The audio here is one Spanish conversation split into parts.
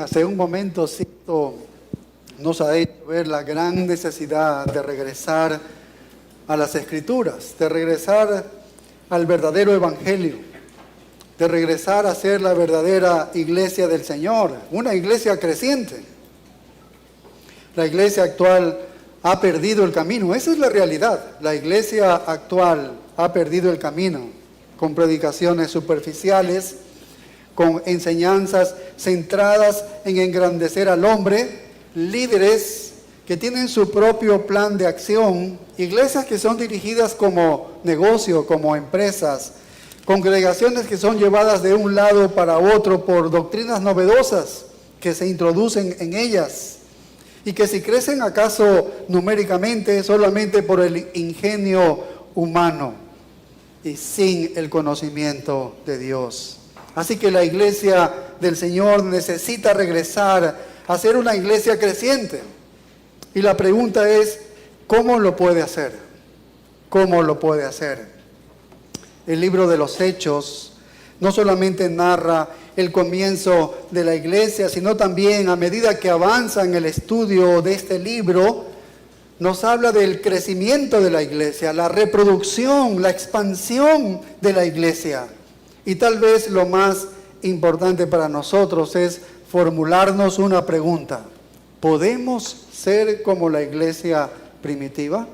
hace un momento Sisto nos ha hecho ver la gran necesidad de regresar a las Escrituras, de regresar al verdadero Evangelio, de regresar a ser la verdadera iglesia del Señor, una iglesia creciente. La iglesia actual ha perdido el camino, esa es la realidad. La iglesia actual ha perdido el camino, con predicaciones superficiales, con enseñanzas centradas en engrandecer al hombre, líderes que tienen su propio plan de acción, iglesias que son dirigidas como negocio, como empresas, congregaciones que son llevadas de un lado para otro por doctrinas novedosas que se introducen en ellas y que si crecen acaso numéricamente solamente por el ingenio humano y sin el conocimiento de Dios. Así que la iglesia del Señor necesita regresar a ser una iglesia creciente. Y la pregunta es, ¿cómo lo puede hacer? ¿Cómo lo puede hacer? El libro de los Hechos no solamente narra el comienzo de la iglesia, sino también a medida que avanza en el estudio de este libro, nos habla del crecimiento de la iglesia, la reproducción, la expansión de la iglesia. Y tal vez lo más importante para nosotros es formularnos una pregunta. ¿Podemos ser como la iglesia primitiva?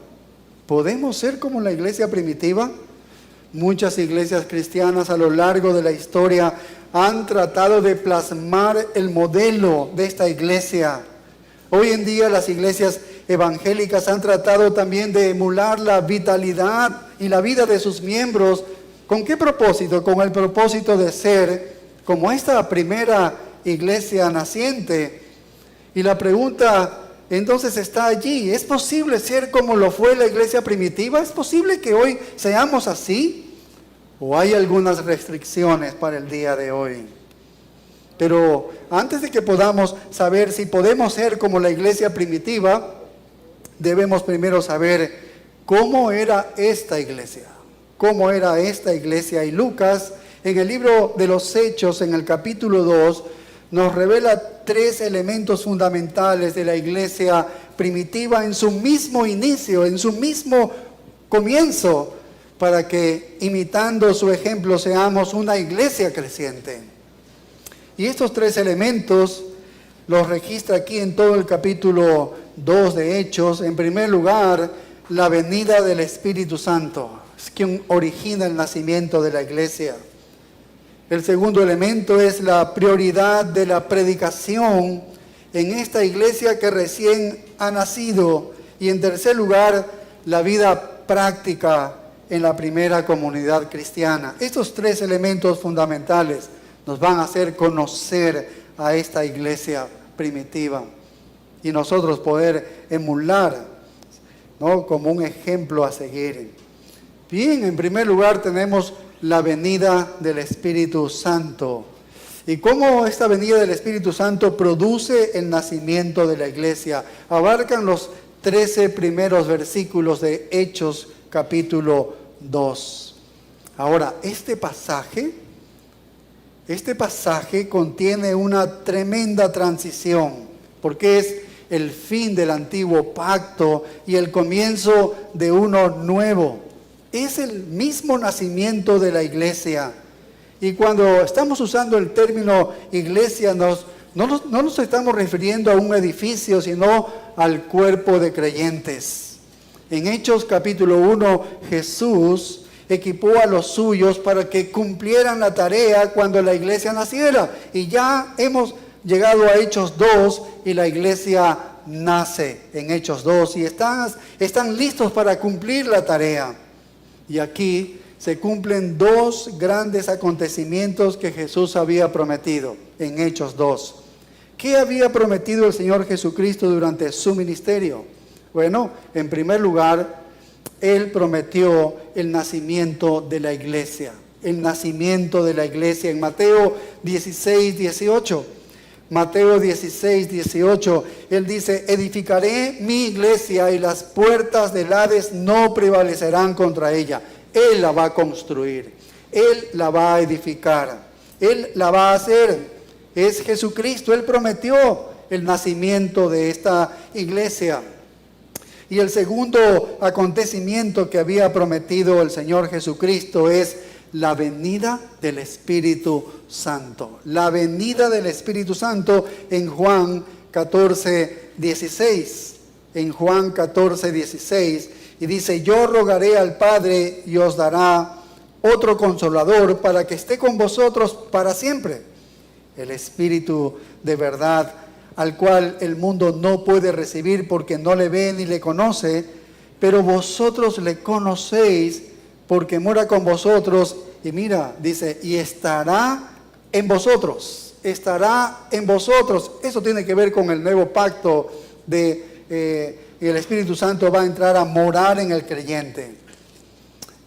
¿Podemos ser como la iglesia primitiva? Muchas iglesias cristianas a lo largo de la historia han tratado de plasmar el modelo de esta iglesia. Hoy en día las iglesias evangélicas han tratado también de emular la vitalidad y la vida de sus miembros. ¿Con qué propósito? Con el propósito de ser como esta primera iglesia naciente. Y la pregunta entonces está allí. ¿Es posible ser como lo fue la iglesia primitiva? ¿Es posible que hoy seamos así? ¿O hay algunas restricciones para el día de hoy? Pero antes de que podamos saber si podemos ser como la iglesia primitiva, debemos primero saber cómo era esta iglesia. ¿Cómo era esta iglesia? Y Lucas, en el libro de los Hechos, en el capítulo 2, nos revela 3 elementos fundamentales de la iglesia primitiva en su mismo inicio, en su mismo comienzo, para que imitando su ejemplo seamos una iglesia creciente. Y estos 3 elementos los registra aquí en todo el capítulo 2 de Hechos. En primer lugar, la venida del Espíritu Santo, es quien origina el nacimiento de la iglesia. El segundo elemento es la prioridad de la predicación en esta iglesia que recién ha nacido. Y en tercer lugar, la vida práctica en la primera comunidad cristiana. Estos 3 elementos fundamentales nos van a hacer conocer a esta iglesia primitiva y nosotros poder emular, ¿no?, como un ejemplo a seguir. Bien, en primer lugar tenemos la venida del Espíritu Santo. ¿Y cómo esta venida del Espíritu Santo produce el nacimiento de la iglesia? Abarcan los 13 primeros versículos de Hechos capítulo 2. Ahora, este pasaje contiene una tremenda transición, porque es el fin del antiguo pacto y el comienzo de uno nuevo. Es el mismo nacimiento de la iglesia. Y cuando estamos usando el término iglesia, no nos estamos refiriendo a un edificio, sino al cuerpo de creyentes. En Hechos capítulo 1, Jesús equipó a los suyos para que cumplieran la tarea cuando la iglesia naciera. Y ya hemos llegado a Hechos 2 y la iglesia nace en Hechos 2 y están listos para cumplir la tarea. Y aquí se cumplen 2 grandes acontecimientos que Jesús había prometido en Hechos 2. ¿Qué había prometido el Señor Jesucristo durante su ministerio? Bueno, en primer lugar, Él prometió el nacimiento de la iglesia. El nacimiento de la iglesia en Mateo 16, 18. Mateo 16, 18, Él dice: edificaré mi iglesia y las puertas del Hades no prevalecerán contra ella. Él la va a construir, Él la va a edificar, Él la va a hacer. es Jesucristo. Él prometió el nacimiento de esta iglesia. Y el segundo acontecimiento que había prometido el Señor Jesucristo es la venida del Espíritu Santo. La venida del Espíritu Santo en Juan 14:16. En Juan 14:16. Y dice: yo rogaré al Padre y os dará otro consolador para que esté con vosotros para siempre. El Espíritu de verdad, al cual el mundo no puede recibir porque no le ve ni le conoce, pero vosotros le conocéis porque mora con vosotros. Y mira, dice, y estará en vosotros, estará en vosotros. Eso tiene que ver con el nuevo pacto de el Espíritu Santo va a entrar a morar en el creyente.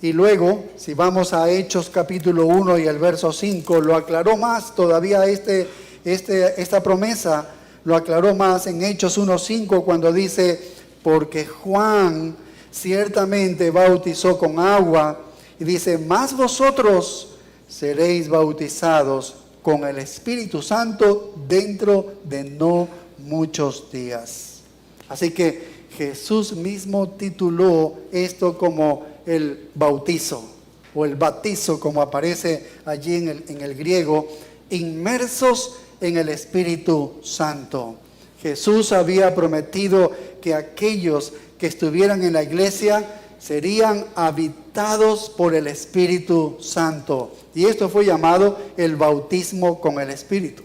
Y luego, si vamos a Hechos capítulo 1 y el verso 5, lo aclaró más todavía esta promesa, lo aclaró más en Hechos 1:5 cuando dice, porque Juan ciertamente bautizó con agua, y dice, mas vosotros seréis bautizados con el Espíritu Santo dentro de no muchos días. Así que Jesús mismo tituló esto como el bautizo, o el batizo, como aparece allí en el griego, inmersos en el Espíritu Santo. Jesús había prometido que aquellos que estuvieran en la iglesia serían habitados por el Espíritu Santo. Y esto fue llamado el bautismo con el Espíritu.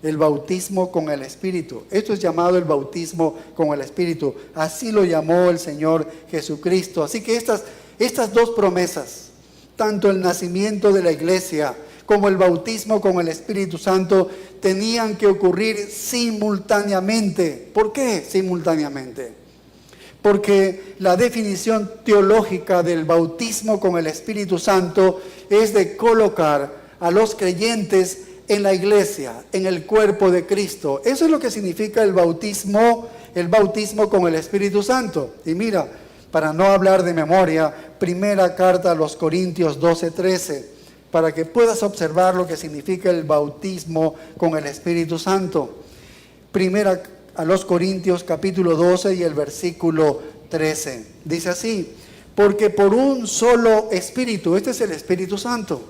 El bautismo con el Espíritu. Esto es llamado el bautismo con el Espíritu. Así lo llamó el Señor Jesucristo. Así que estas dos promesas, tanto el nacimiento de la iglesia como el bautismo con el Espíritu Santo, tenían que ocurrir simultáneamente. ¿Por qué simultáneamente? Porque la definición teológica del bautismo con el Espíritu Santo es de colocar a los creyentes en la iglesia, en el cuerpo de Cristo. Eso es lo que significa el bautismo con el Espíritu Santo. Y mira, para no hablar de memoria, primera carta a los Corintios 12:13, para que puedas observar lo que significa el bautismo con el Espíritu Santo. Primera a los Corintios capítulo 12 y el versículo 13. Dice así, porque por un solo Espíritu, este es el Espíritu Santo.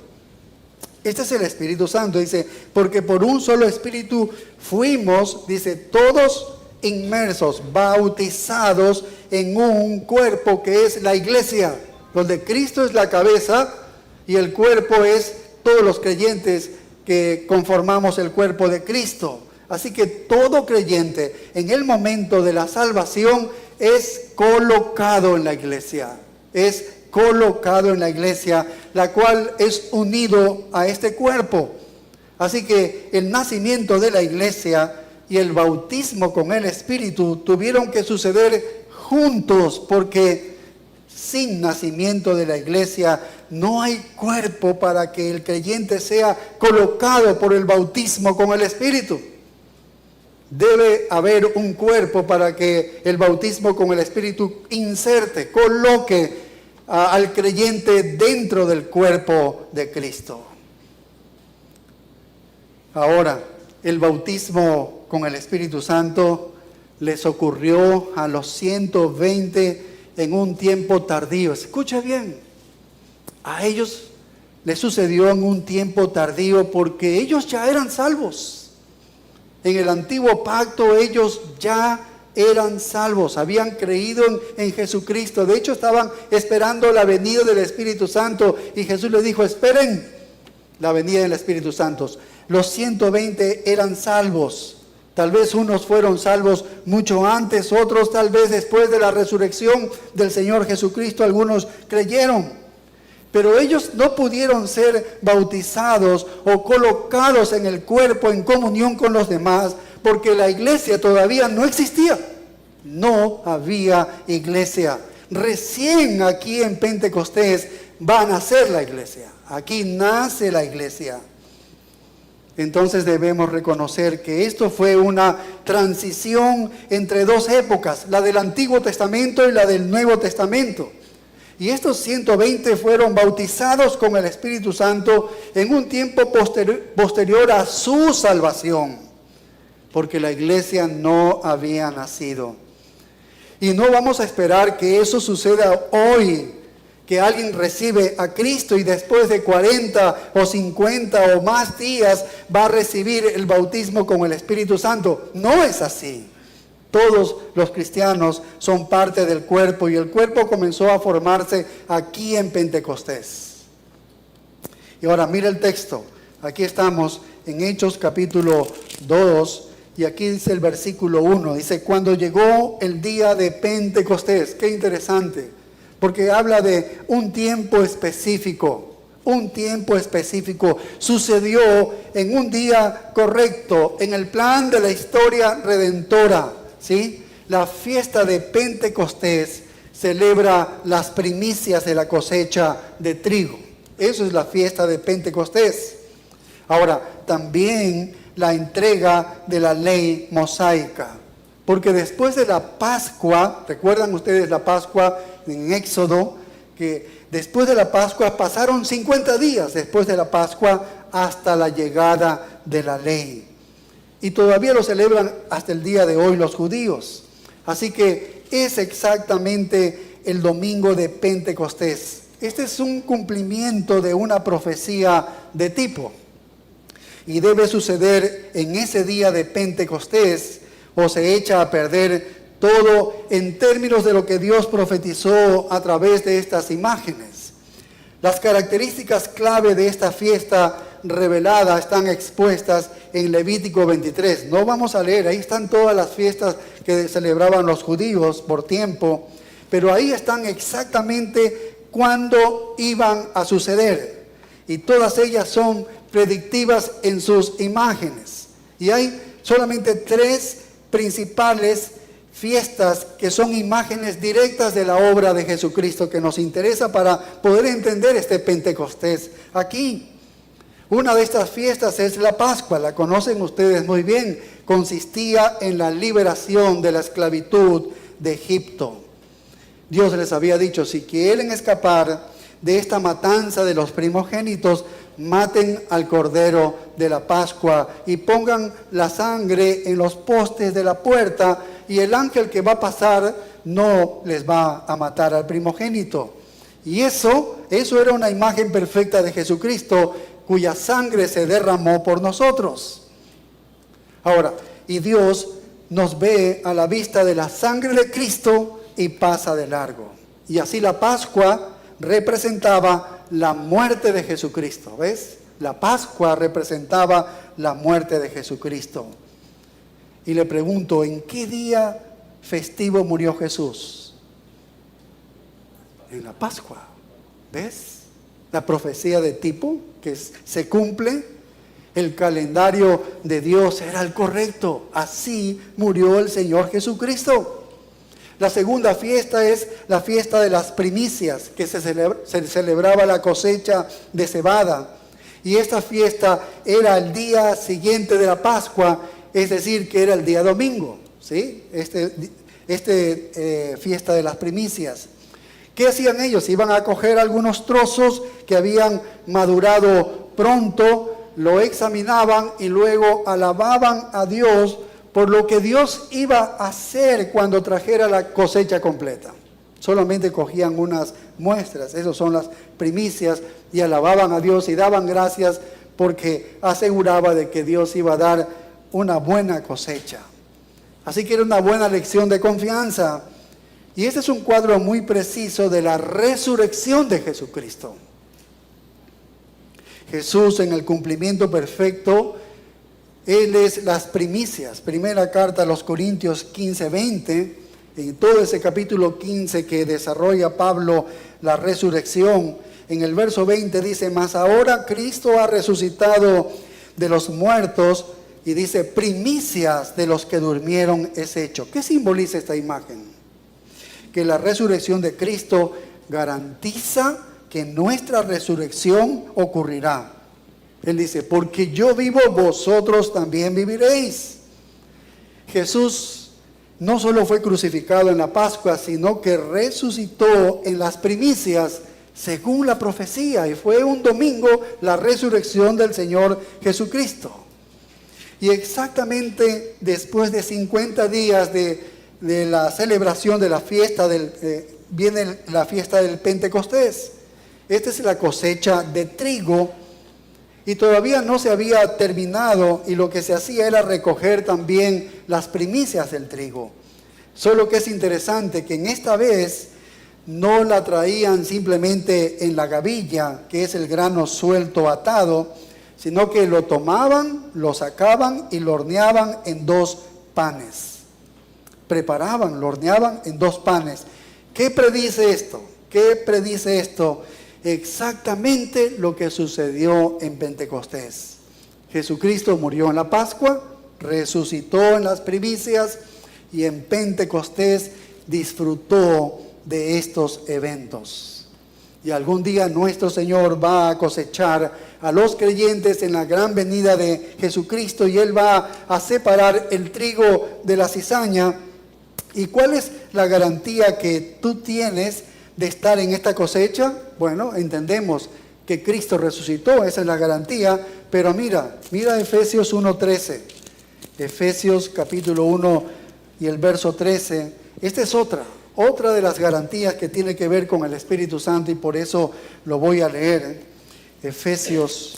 Este es el Espíritu Santo, dice, porque por un solo Espíritu fuimos, dice, todos inmersos, bautizados en un cuerpo que es la iglesia, donde Cristo es la cabeza y el cuerpo es todos los creyentes que conformamos el cuerpo de Cristo. Así que todo creyente en el momento de la salvación es colocado en la iglesia, es colocado en la iglesia, la cual es unido a este cuerpo. Así que el nacimiento de la iglesia y el bautismo con el Espíritu tuvieron que suceder juntos, porque sin nacimiento de la iglesia no hay cuerpo para que el creyente sea colocado por el bautismo con el Espíritu. Debe haber un cuerpo para que el bautismo con el Espíritu inserte, coloque al creyente dentro del cuerpo de Cristo. Ahora, el bautismo con el Espíritu Santo les ocurrió a los 120 en un tiempo tardío. Escucha bien, a ellos les sucedió en un tiempo tardío porque ellos ya eran salvos. En el antiguo pacto ellos ya eran salvos, habían creído en Jesucristo. De hecho, estaban esperando la venida del Espíritu Santo y Jesús les dijo, esperen la venida del Espíritu Santo. Los 120 eran salvos. Tal vez unos fueron salvos mucho antes, otros tal vez después de la resurrección del Señor Jesucristo, algunos creyeron. Pero ellos no pudieron ser bautizados o colocados en el cuerpo en comunión con los demás, porque la iglesia todavía no existía. No había iglesia. Recién aquí en Pentecostés va a nacer la iglesia. Aquí nace la iglesia. Entonces debemos reconocer que esto fue una transición entre dos épocas, la del Antiguo Testamento y la del Nuevo Testamento. Y estos 120 fueron bautizados con el Espíritu Santo en un tiempo posterior a su salvación, porque la iglesia no había nacido. Y no vamos a esperar que eso suceda hoy, que alguien recibe a Cristo y después de 40 o 50 o más días va a recibir el bautismo con el Espíritu Santo. No es así. Todos los cristianos son parte del cuerpo y el cuerpo comenzó a formarse aquí en Pentecostés. Y ahora mira el texto. Aquí estamos en Hechos capítulo 2 y aquí dice el versículo 1. Dice, cuando llegó el día de Pentecostés. Qué interesante, porque habla de un tiempo específico. Un tiempo específico sucedió en un día correcto, en el plan de la historia redentora. ¿Sí? La fiesta de Pentecostés celebra las primicias de la cosecha de trigo. Eso es la fiesta de Pentecostés. Ahora, también la entrega de la ley mosaica. Porque después de la Pascua, ¿recuerdan ustedes la Pascua en Éxodo? Que después de la Pascua pasaron 50 días después de la Pascua hasta la llegada de la ley. Y todavía lo celebran hasta el día de hoy los judíos. Así que es exactamente el domingo de Pentecostés. Este es un cumplimiento de una profecía de tipo. Y debe suceder en ese día de Pentecostés o se echa a perder todo en términos de lo que Dios profetizó a través de estas imágenes. Las características clave de esta fiesta revelada están expuestas en Levítico 23. No vamos a leer, ahí están todas las fiestas que celebraban los judíos por tiempo, pero ahí están exactamente cuándo iban a suceder. Y todas ellas son predictivas en sus imágenes. Y hay solamente 3 principales fiestas que son imágenes directas de la obra de Jesucristo que nos interesa para poder entender este Pentecostés aquí. Una de estas fiestas es la Pascua, la conocen ustedes muy bien. Consistía en la liberación de la esclavitud de Egipto. Dios les había dicho, si quieren escapar de esta matanza de los primogénitos, maten al cordero de la Pascua y pongan la sangre en los postes de la puerta y el ángel que va a pasar no les va a matar al primogénito. Y eso era una imagen perfecta de Jesucristo, cuya sangre se derramó por nosotros. Ahora, y Dios nos ve a la vista de la sangre de Cristo y pasa de largo. Y así la Pascua representaba la muerte de Jesucristo, ¿ves? La Pascua representaba la muerte de Jesucristo. Y le pregunto, ¿en qué día festivo murió Jesús? En la Pascua, ¿ves? La profecía de tipo que se cumple, el calendario de Dios era el correcto. Así murió el Señor Jesucristo. La segunda fiesta es la fiesta de las primicias, que se celebraba la cosecha de cebada. Y esta fiesta era el día siguiente de la Pascua, es decir, que era el día domingo, ¿sí? Fiesta de las primicias. ¿Qué hacían ellos? Iban a coger algunos trozos que habían madurado pronto, lo examinaban y luego alababan a Dios por lo que Dios iba a hacer cuando trajera la cosecha completa. Solamente cogían unas muestras, esas son las primicias, y alababan a Dios y daban gracias porque aseguraba de que Dios iba a dar una buena cosecha. Así que era una buena lección de confianza. Y este es un cuadro muy preciso de la resurrección de Jesucristo. Jesús, en el cumplimiento perfecto, Él es las primicias. Primera carta a los Corintios 15:20, en todo ese capítulo 15 que desarrolla Pablo la resurrección, en el verso 20 dice, mas ahora Cristo ha resucitado de los muertos, y dice, primicias de los que durmieron es hecho. ¿Qué simboliza esta imagen? Que la resurrección de Cristo garantiza que nuestra resurrección ocurrirá. Él dice, porque yo vivo, vosotros también viviréis. Jesús no solo fue crucificado en la Pascua, sino que resucitó en las primicias, según la profecía, y fue un domingo la resurrección del Señor Jesucristo. Y exactamente después de 50 días de la celebración de la fiesta, viene la fiesta del Pentecostés. Esta es la cosecha de trigo, y todavía no se había terminado, y lo que se hacía era recoger también las primicias del trigo. Solo que es interesante que en esta vez no la traían simplemente en la gavilla, que es el grano suelto atado, sino que lo tomaban, lo sacaban y lo horneaban en 2 panes. Preparaban, lo horneaban en 2 panes. ¿Qué predice esto? ¿Qué predice esto? Exactamente lo que sucedió en Pentecostés. Jesucristo murió en la Pascua, resucitó en las primicias y en Pentecostés disfrutó de estos eventos. Y algún día nuestro Señor va a cosechar a los creyentes en la gran venida de Jesucristo, y Él va a separar el trigo de la cizaña. ¿Y cuál es la garantía que tú tienes de estar en esta cosecha? Bueno, entendemos que Cristo resucitó, esa es la garantía, pero mira Efesios 1:13, Efesios capítulo 1 y el verso 13, esta es otra de las garantías que tiene que ver con el Espíritu Santo, y por eso lo voy a leer. Efesios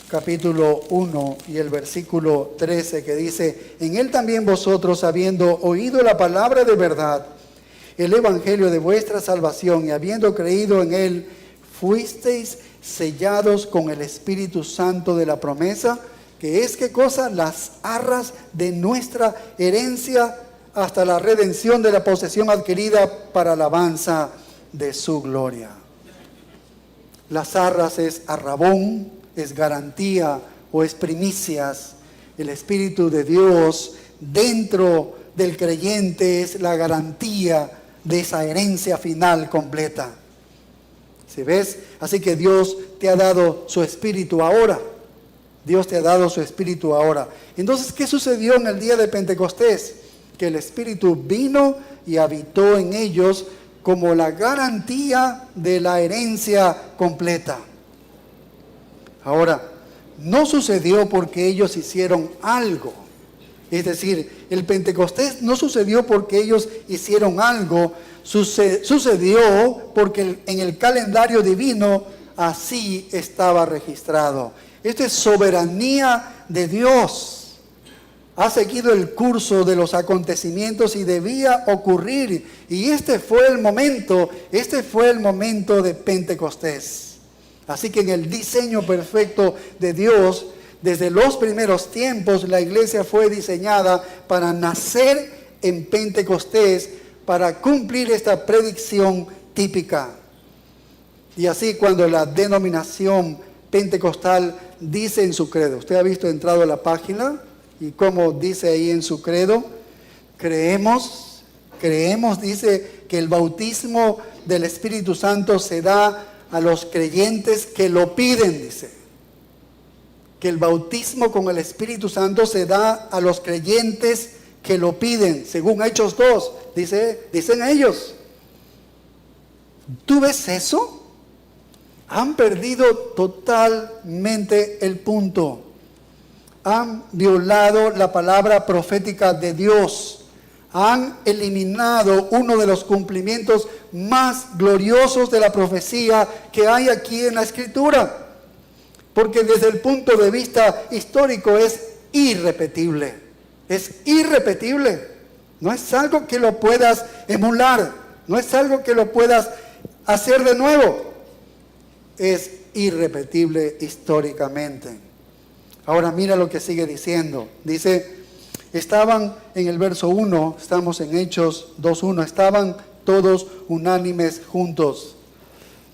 capítulo 1 y el versículo 13, que dice: en él también vosotros, habiendo oído la palabra de verdad, el evangelio de vuestra salvación, y habiendo creído en él, fuisteis sellados con el Espíritu Santo de la promesa, que es, ¿qué cosa? Las arras de nuestra herencia, hasta la redención de la posesión adquirida para alabanza de su gloria. Las arras es arrabón, es garantía o es primicias. El Espíritu de Dios dentro del creyente es la garantía de esa herencia final completa. ¿Sí ves? Así que Dios te ha dado su Espíritu ahora. Dios te ha dado su Espíritu ahora. Entonces, ¿qué sucedió en el día de Pentecostés? Que el Espíritu vino y habitó en ellos como la garantía de la herencia completa. Ahora, no sucedió porque ellos hicieron algo. Es decir, el Pentecostés no sucedió porque ellos hicieron algo, sucedió porque en el calendario divino así estaba registrado. Esto es soberanía de Dios. Ha seguido el curso de los acontecimientos y debía ocurrir. Y este fue el momento de Pentecostés. Así que en el diseño perfecto de Dios, desde los primeros tiempos, la iglesia fue diseñada para nacer en Pentecostés, para cumplir esta predicción típica. Y así, cuando la denominación pentecostal dice en su credo, usted ha visto, entrado a la página, y como dice ahí en su credo, creemos, dice que el bautismo del Espíritu Santo se da a los creyentes que lo piden, dice. Que el bautismo con el Espíritu Santo se da a los creyentes que lo piden, según Hechos 2, dicen ellos. ¿Tú ves eso? Han perdido totalmente el punto. Han violado la palabra profética de Dios. Han eliminado uno de los cumplimientos más gloriosos de la profecía que hay aquí en la Escritura. Porque desde el punto de vista histórico es irrepetible. Es irrepetible. No es algo que lo puedas emular. No es algo que lo puedas hacer de nuevo. Es irrepetible históricamente. Ahora mira lo que sigue diciendo. Dice, estaban en el verso 1, estamos en Hechos 2:1, estaban todos unánimes juntos.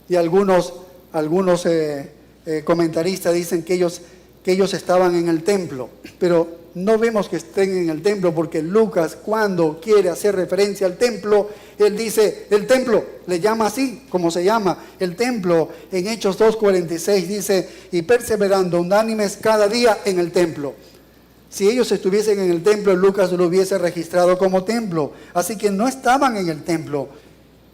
Y algunos comentaristas dicen que ellos estaban en el templo, pero no vemos que estén en el templo, porque Lucas, cuando quiere hacer referencia al templo, él dice, el templo, le llama así, como se llama, el templo. En Hechos 2:46 dice, y perseverando unánimes cada día en el templo. Si ellos estuviesen en el templo, Lucas lo hubiese registrado como templo. Así que no estaban en el templo.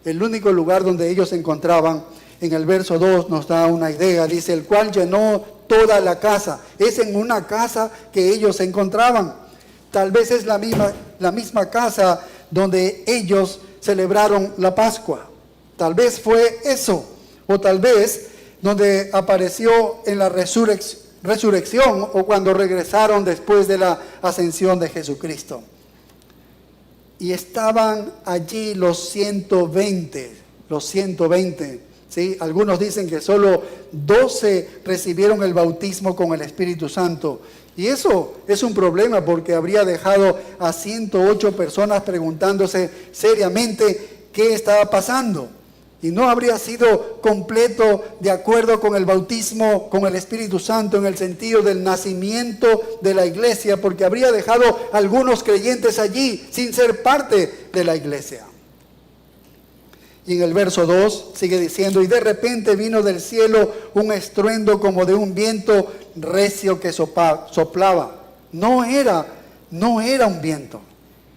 El único lugar donde ellos se encontraban, en el verso 2 nos da una idea. Dice, el cual llenó toda la casa. Es en una casa que ellos se encontraban. Tal vez es la misma casa donde ellos celebraron la Pascua. Tal vez fue eso. O tal vez donde apareció en la resurrección o cuando regresaron después de la ascensión de Jesucristo. Y estaban allí los 120, ¿sí? Algunos dicen que solo 12 recibieron el bautismo con el Espíritu Santo. Y eso es un problema porque habría dejado a 108 personas preguntándose seriamente qué estaba pasando. Y no habría sido completo de acuerdo con el bautismo con el Espíritu Santo en el sentido del nacimiento de la iglesia, porque habría dejado a algunos creyentes allí sin ser parte de la iglesia. Y en el verso 2 sigue diciendo, y de repente vino del cielo un estruendo como de un viento recio que soplaba. No era un viento.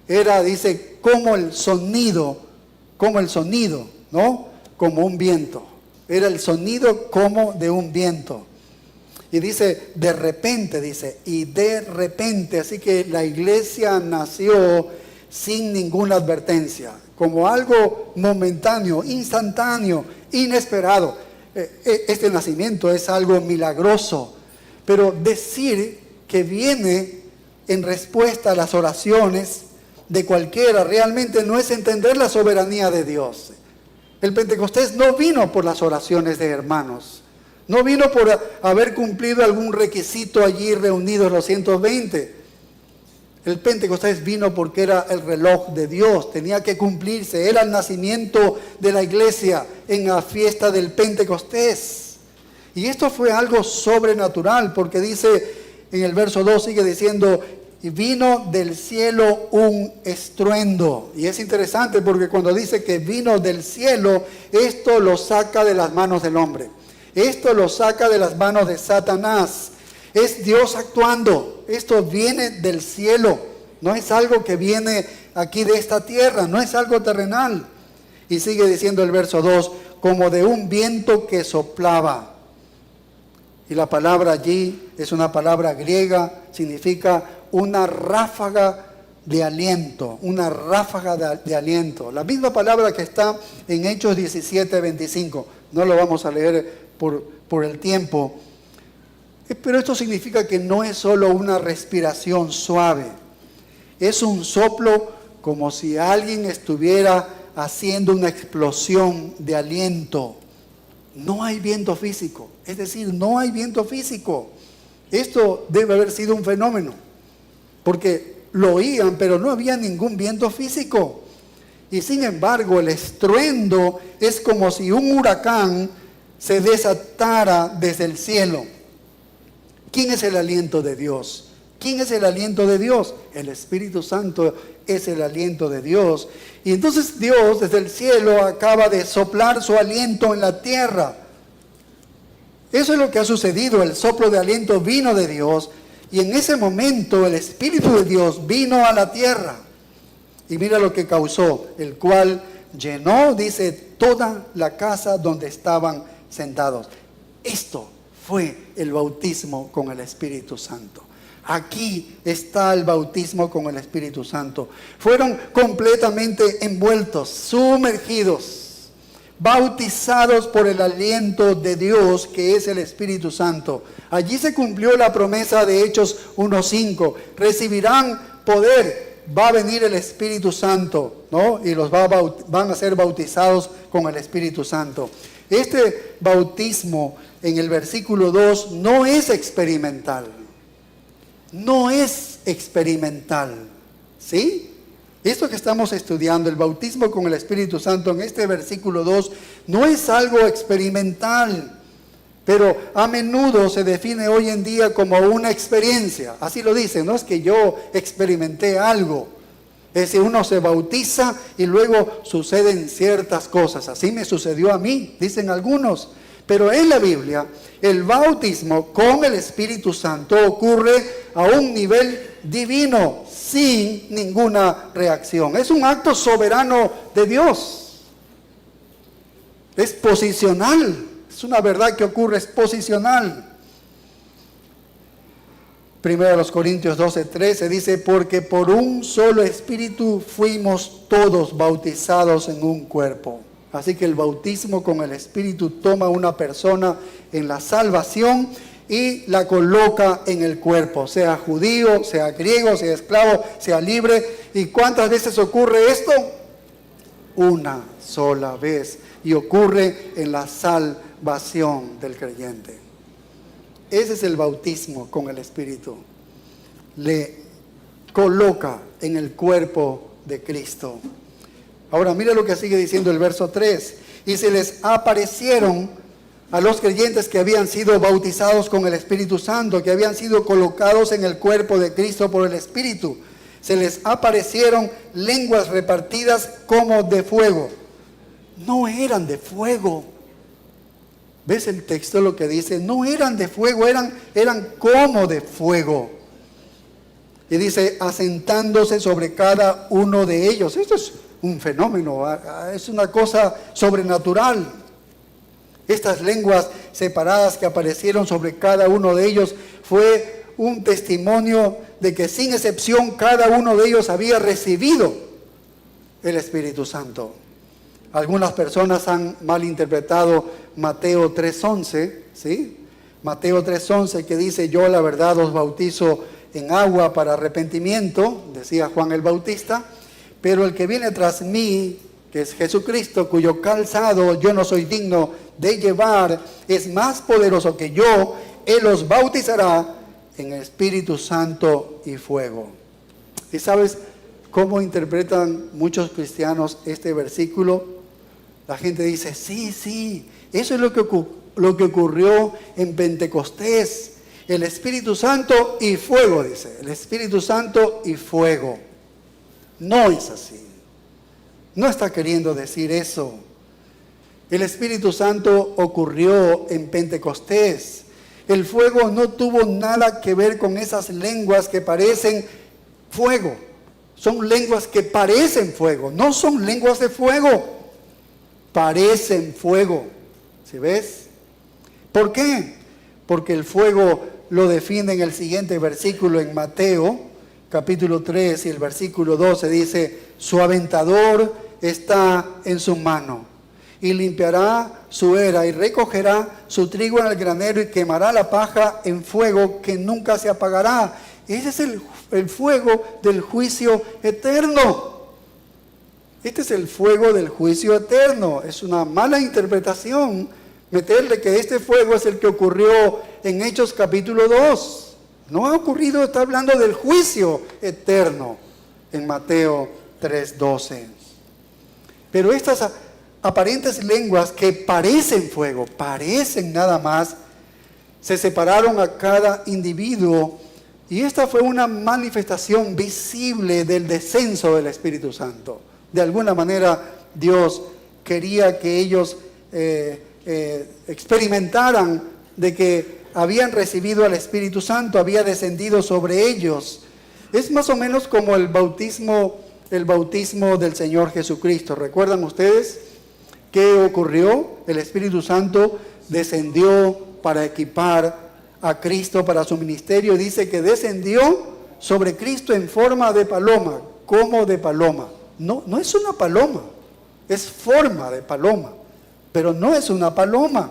Era, dice, como el sonido, ¿no? Como un viento. Era el sonido como de un viento. Y dice, de repente, y de repente. Así que la iglesia nació sin ninguna advertencia, como algo momentáneo, instantáneo, inesperado. Este nacimiento es algo milagroso, pero decir que viene en respuesta a las oraciones de cualquiera realmente no es entender la soberanía de Dios. El Pentecostés no vino por las oraciones de hermanos, no vino por haber cumplido algún requisito allí reunidos los 120. El Pentecostés vino porque era el reloj de Dios, tenía que cumplirse, era el nacimiento de la iglesia en la fiesta del Pentecostés. Y esto fue algo sobrenatural, porque dice en el verso 2, sigue diciendo, y vino del cielo un estruendo. Y es interesante porque cuando dice que vino del cielo, esto lo saca de las manos del hombre. Esto lo saca de las manos de Satanás. Es Dios actuando. Esto viene del cielo. No es algo que viene aquí de esta tierra. No es algo terrenal. Y sigue diciendo el verso 2, como de un viento que soplaba. Y la palabra allí es una palabra griega, significa una ráfaga de aliento, una ráfaga de aliento. La misma palabra que está en Hechos 17:25. No lo vamos a leer por el tiempo. Pero esto significa que no es solo una respiración suave. Es un soplo como si alguien estuviera haciendo una explosión de aliento. No hay viento físico. Es decir, no hay viento físico. Esto debe haber sido un fenómeno. Porque lo oían, pero no había ningún viento físico. Y sin embargo, el estruendo es como si un huracán se desatara desde el cielo. ¿Quién es el aliento de Dios? ¿Quién es el aliento de Dios? El Espíritu Santo es el aliento de Dios. Y entonces Dios desde el cielo acaba de soplar su aliento en la tierra. Eso es lo que ha sucedido. El soplo de aliento vino de Dios. Y en ese momento el Espíritu de Dios vino a la tierra. Y mira lo que causó, el cual llenó, dice, toda la casa donde estaban sentados. Esto fue el bautismo con el Espíritu Santo. Aquí está el bautismo con el Espíritu Santo. Fueron completamente envueltos, sumergidos, bautizados por el aliento de Dios, que es el Espíritu Santo. Allí se cumplió la promesa de Hechos 1:5. Recibirán poder, va a venir el Espíritu Santo, ¿no? Y los van a ser bautizados con el Espíritu Santo. Este bautismo en el versículo 2 no es experimental. No es experimental, ¿sí? Esto que estamos estudiando, el bautismo con el Espíritu Santo en este versículo 2, no es algo experimental, pero a menudo se define hoy en día como una experiencia. Así lo dicen, no es que yo experimenté algo. Es decir, uno se bautiza y luego suceden ciertas cosas. Así me sucedió a mí, dicen algunos. Pero en la Biblia, el bautismo con el Espíritu Santo ocurre a un nivel divino sin ninguna reacción. Es un acto soberano de Dios. Es posicional. Es una verdad que ocurre, es posicional. 1 Corintios 12:13 dice, porque por un solo espíritu fuimos todos bautizados en un cuerpo. Así que el bautismo con el espíritu toma a una persona en la salvación y la coloca en el cuerpo, sea judío, sea griego, sea esclavo, sea libre. ¿Y cuántas veces ocurre esto? Una sola vez. Y ocurre en la salvación del creyente. Ese es el bautismo con el Espíritu. Le coloca en el cuerpo de Cristo. Ahora mira lo que sigue diciendo el verso 3. Y se les aparecieron a los creyentes que habían sido bautizados con el Espíritu Santo, que habían sido colocados en el cuerpo de Cristo por el Espíritu. Se les aparecieron lenguas repartidas como de fuego. No eran de fuego. ¿Ves el texto lo que dice? No eran de fuego, eran como de fuego. Y dice, asentándose sobre cada uno de ellos. Esto es un fenómeno, es una cosa sobrenatural. Estas lenguas separadas que aparecieron sobre cada uno de ellos fue un testimonio de que sin excepción cada uno de ellos había recibido el Espíritu Santo. Algunas personas han malinterpretado Mateo 3:11, ¿sí? Mateo 3:11 que dice, yo la verdad os bautizo en agua para arrepentimiento, decía Juan el Bautista, pero el que viene tras mí, que es Jesucristo, cuyo calzado yo no soy digno de llevar, es más poderoso que yo, Él os bautizará en Espíritu Santo y fuego. ¿Y sabes cómo interpretan muchos cristianos este versículo? La gente dice, sí, eso es lo que ocurrió en Pentecostés. El Espíritu Santo y fuego, dice. El Espíritu Santo y fuego. No es así. No está queriendo decir eso. El Espíritu Santo ocurrió en Pentecostés. El fuego no tuvo nada que ver con esas lenguas que parecen fuego. Son lenguas que parecen fuego. No son lenguas de fuego. Parecen fuego. ¿Sí ves? ¿Por qué? Porque el fuego lo define en el siguiente versículo en Mateo, capítulo 3 y el versículo 12 dice, su aventador está en su mano y limpiará su era y recogerá su trigo en el granero y quemará la paja en fuego que nunca se apagará. Ese es el fuego del juicio eterno. Este es el fuego del juicio eterno. Es una mala interpretación meterle que este fuego es el que ocurrió en Hechos capítulo 2. No ha ocurrido, está hablando del juicio eterno en Mateo 3:12. Pero estas aparentes lenguas que parecen fuego, parecen nada más, se separaron a cada individuo y esta fue una manifestación visible del descenso del Espíritu Santo. De alguna manera Dios quería que ellos experimentaran de que habían recibido al Espíritu Santo, había descendido sobre ellos. Es más o menos como el bautismo del Señor Jesucristo. ¿Recuerdan ustedes qué ocurrió? El Espíritu Santo descendió para equipar a Cristo para su ministerio. Dice que descendió sobre Cristo en forma de paloma, como de paloma. No es una paloma, es forma de paloma, pero no es una paloma.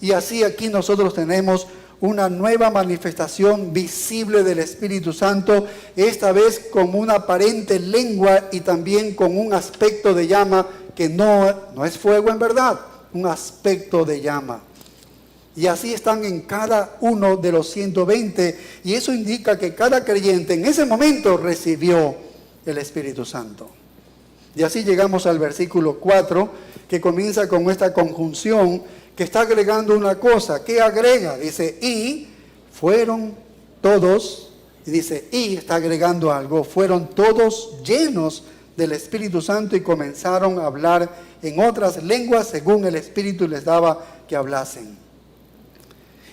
Y así aquí nosotros tenemos una nueva manifestación visible del Espíritu Santo, esta vez con una aparente lengua y también con un aspecto de llama que no es fuego en verdad, un aspecto de llama. Y así están en cada uno de los 120 y eso indica que cada creyente en ese momento recibió el Espíritu Santo. Y así llegamos al versículo 4, que comienza con esta conjunción que está agregando una cosa. ¿Qué agrega? Dice, y fueron todos, y dice, y está agregando algo, fueron todos llenos del Espíritu Santo y comenzaron a hablar en otras lenguas según el Espíritu les daba que hablasen.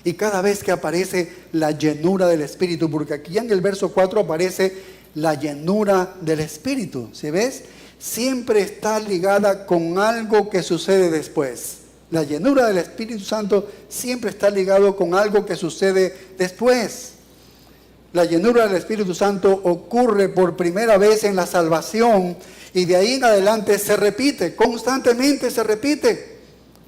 Y cada vez que aparece la llenura del Espíritu, porque aquí en el verso 4 aparece la llenura del Espíritu, ¿sí ves? Siempre está ligada con algo que sucede después. La llenura del Espíritu Santo siempre está ligado con algo que sucede después. La llenura del Espíritu Santo ocurre por primera vez en la salvación y de ahí en adelante se repite, constantemente se repite.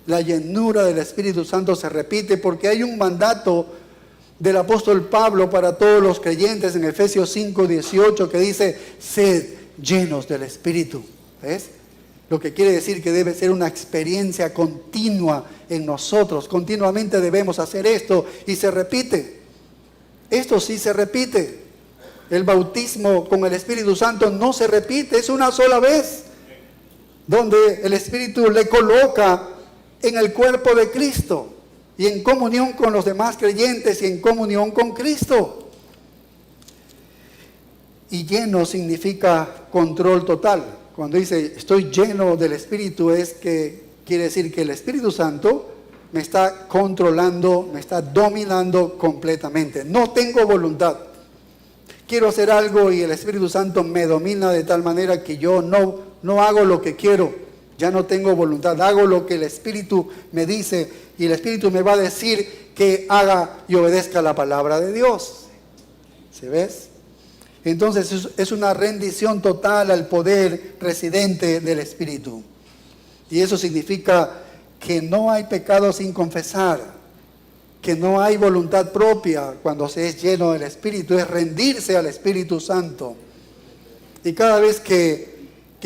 La llenura del Espíritu Santo se repite porque hay un mandato del apóstol Pablo para todos los creyentes en Efesios 5:18 que dice, sed llenos del Espíritu. ¿Ves? Lo que quiere decir que debe ser una experiencia continua en nosotros. Continuamente debemos hacer esto y se repite. Esto sí se repite. El bautismo con el Espíritu Santo no se repite, es una sola vez. Donde el Espíritu le coloca en el cuerpo de Cristo y en comunión con los demás creyentes y en comunión con Cristo. Y lleno significa control total. Cuando dice estoy lleno del Espíritu es que quiere decir que el Espíritu Santo me está controlando, me está dominando completamente. No tengo voluntad. Quiero hacer algo y el Espíritu Santo me domina de tal manera que yo no hago lo que quiero. Ya no tengo voluntad. Hago lo que el Espíritu me dice y el Espíritu me va a decir que haga y obedezca la palabra de Dios. ¿Se ves? Entonces es una rendición total al poder residente del Espíritu. Y eso significa que no hay pecado sin confesar, que no hay voluntad propia cuando se es lleno del Espíritu, es rendirse al Espíritu Santo. Y cada vez que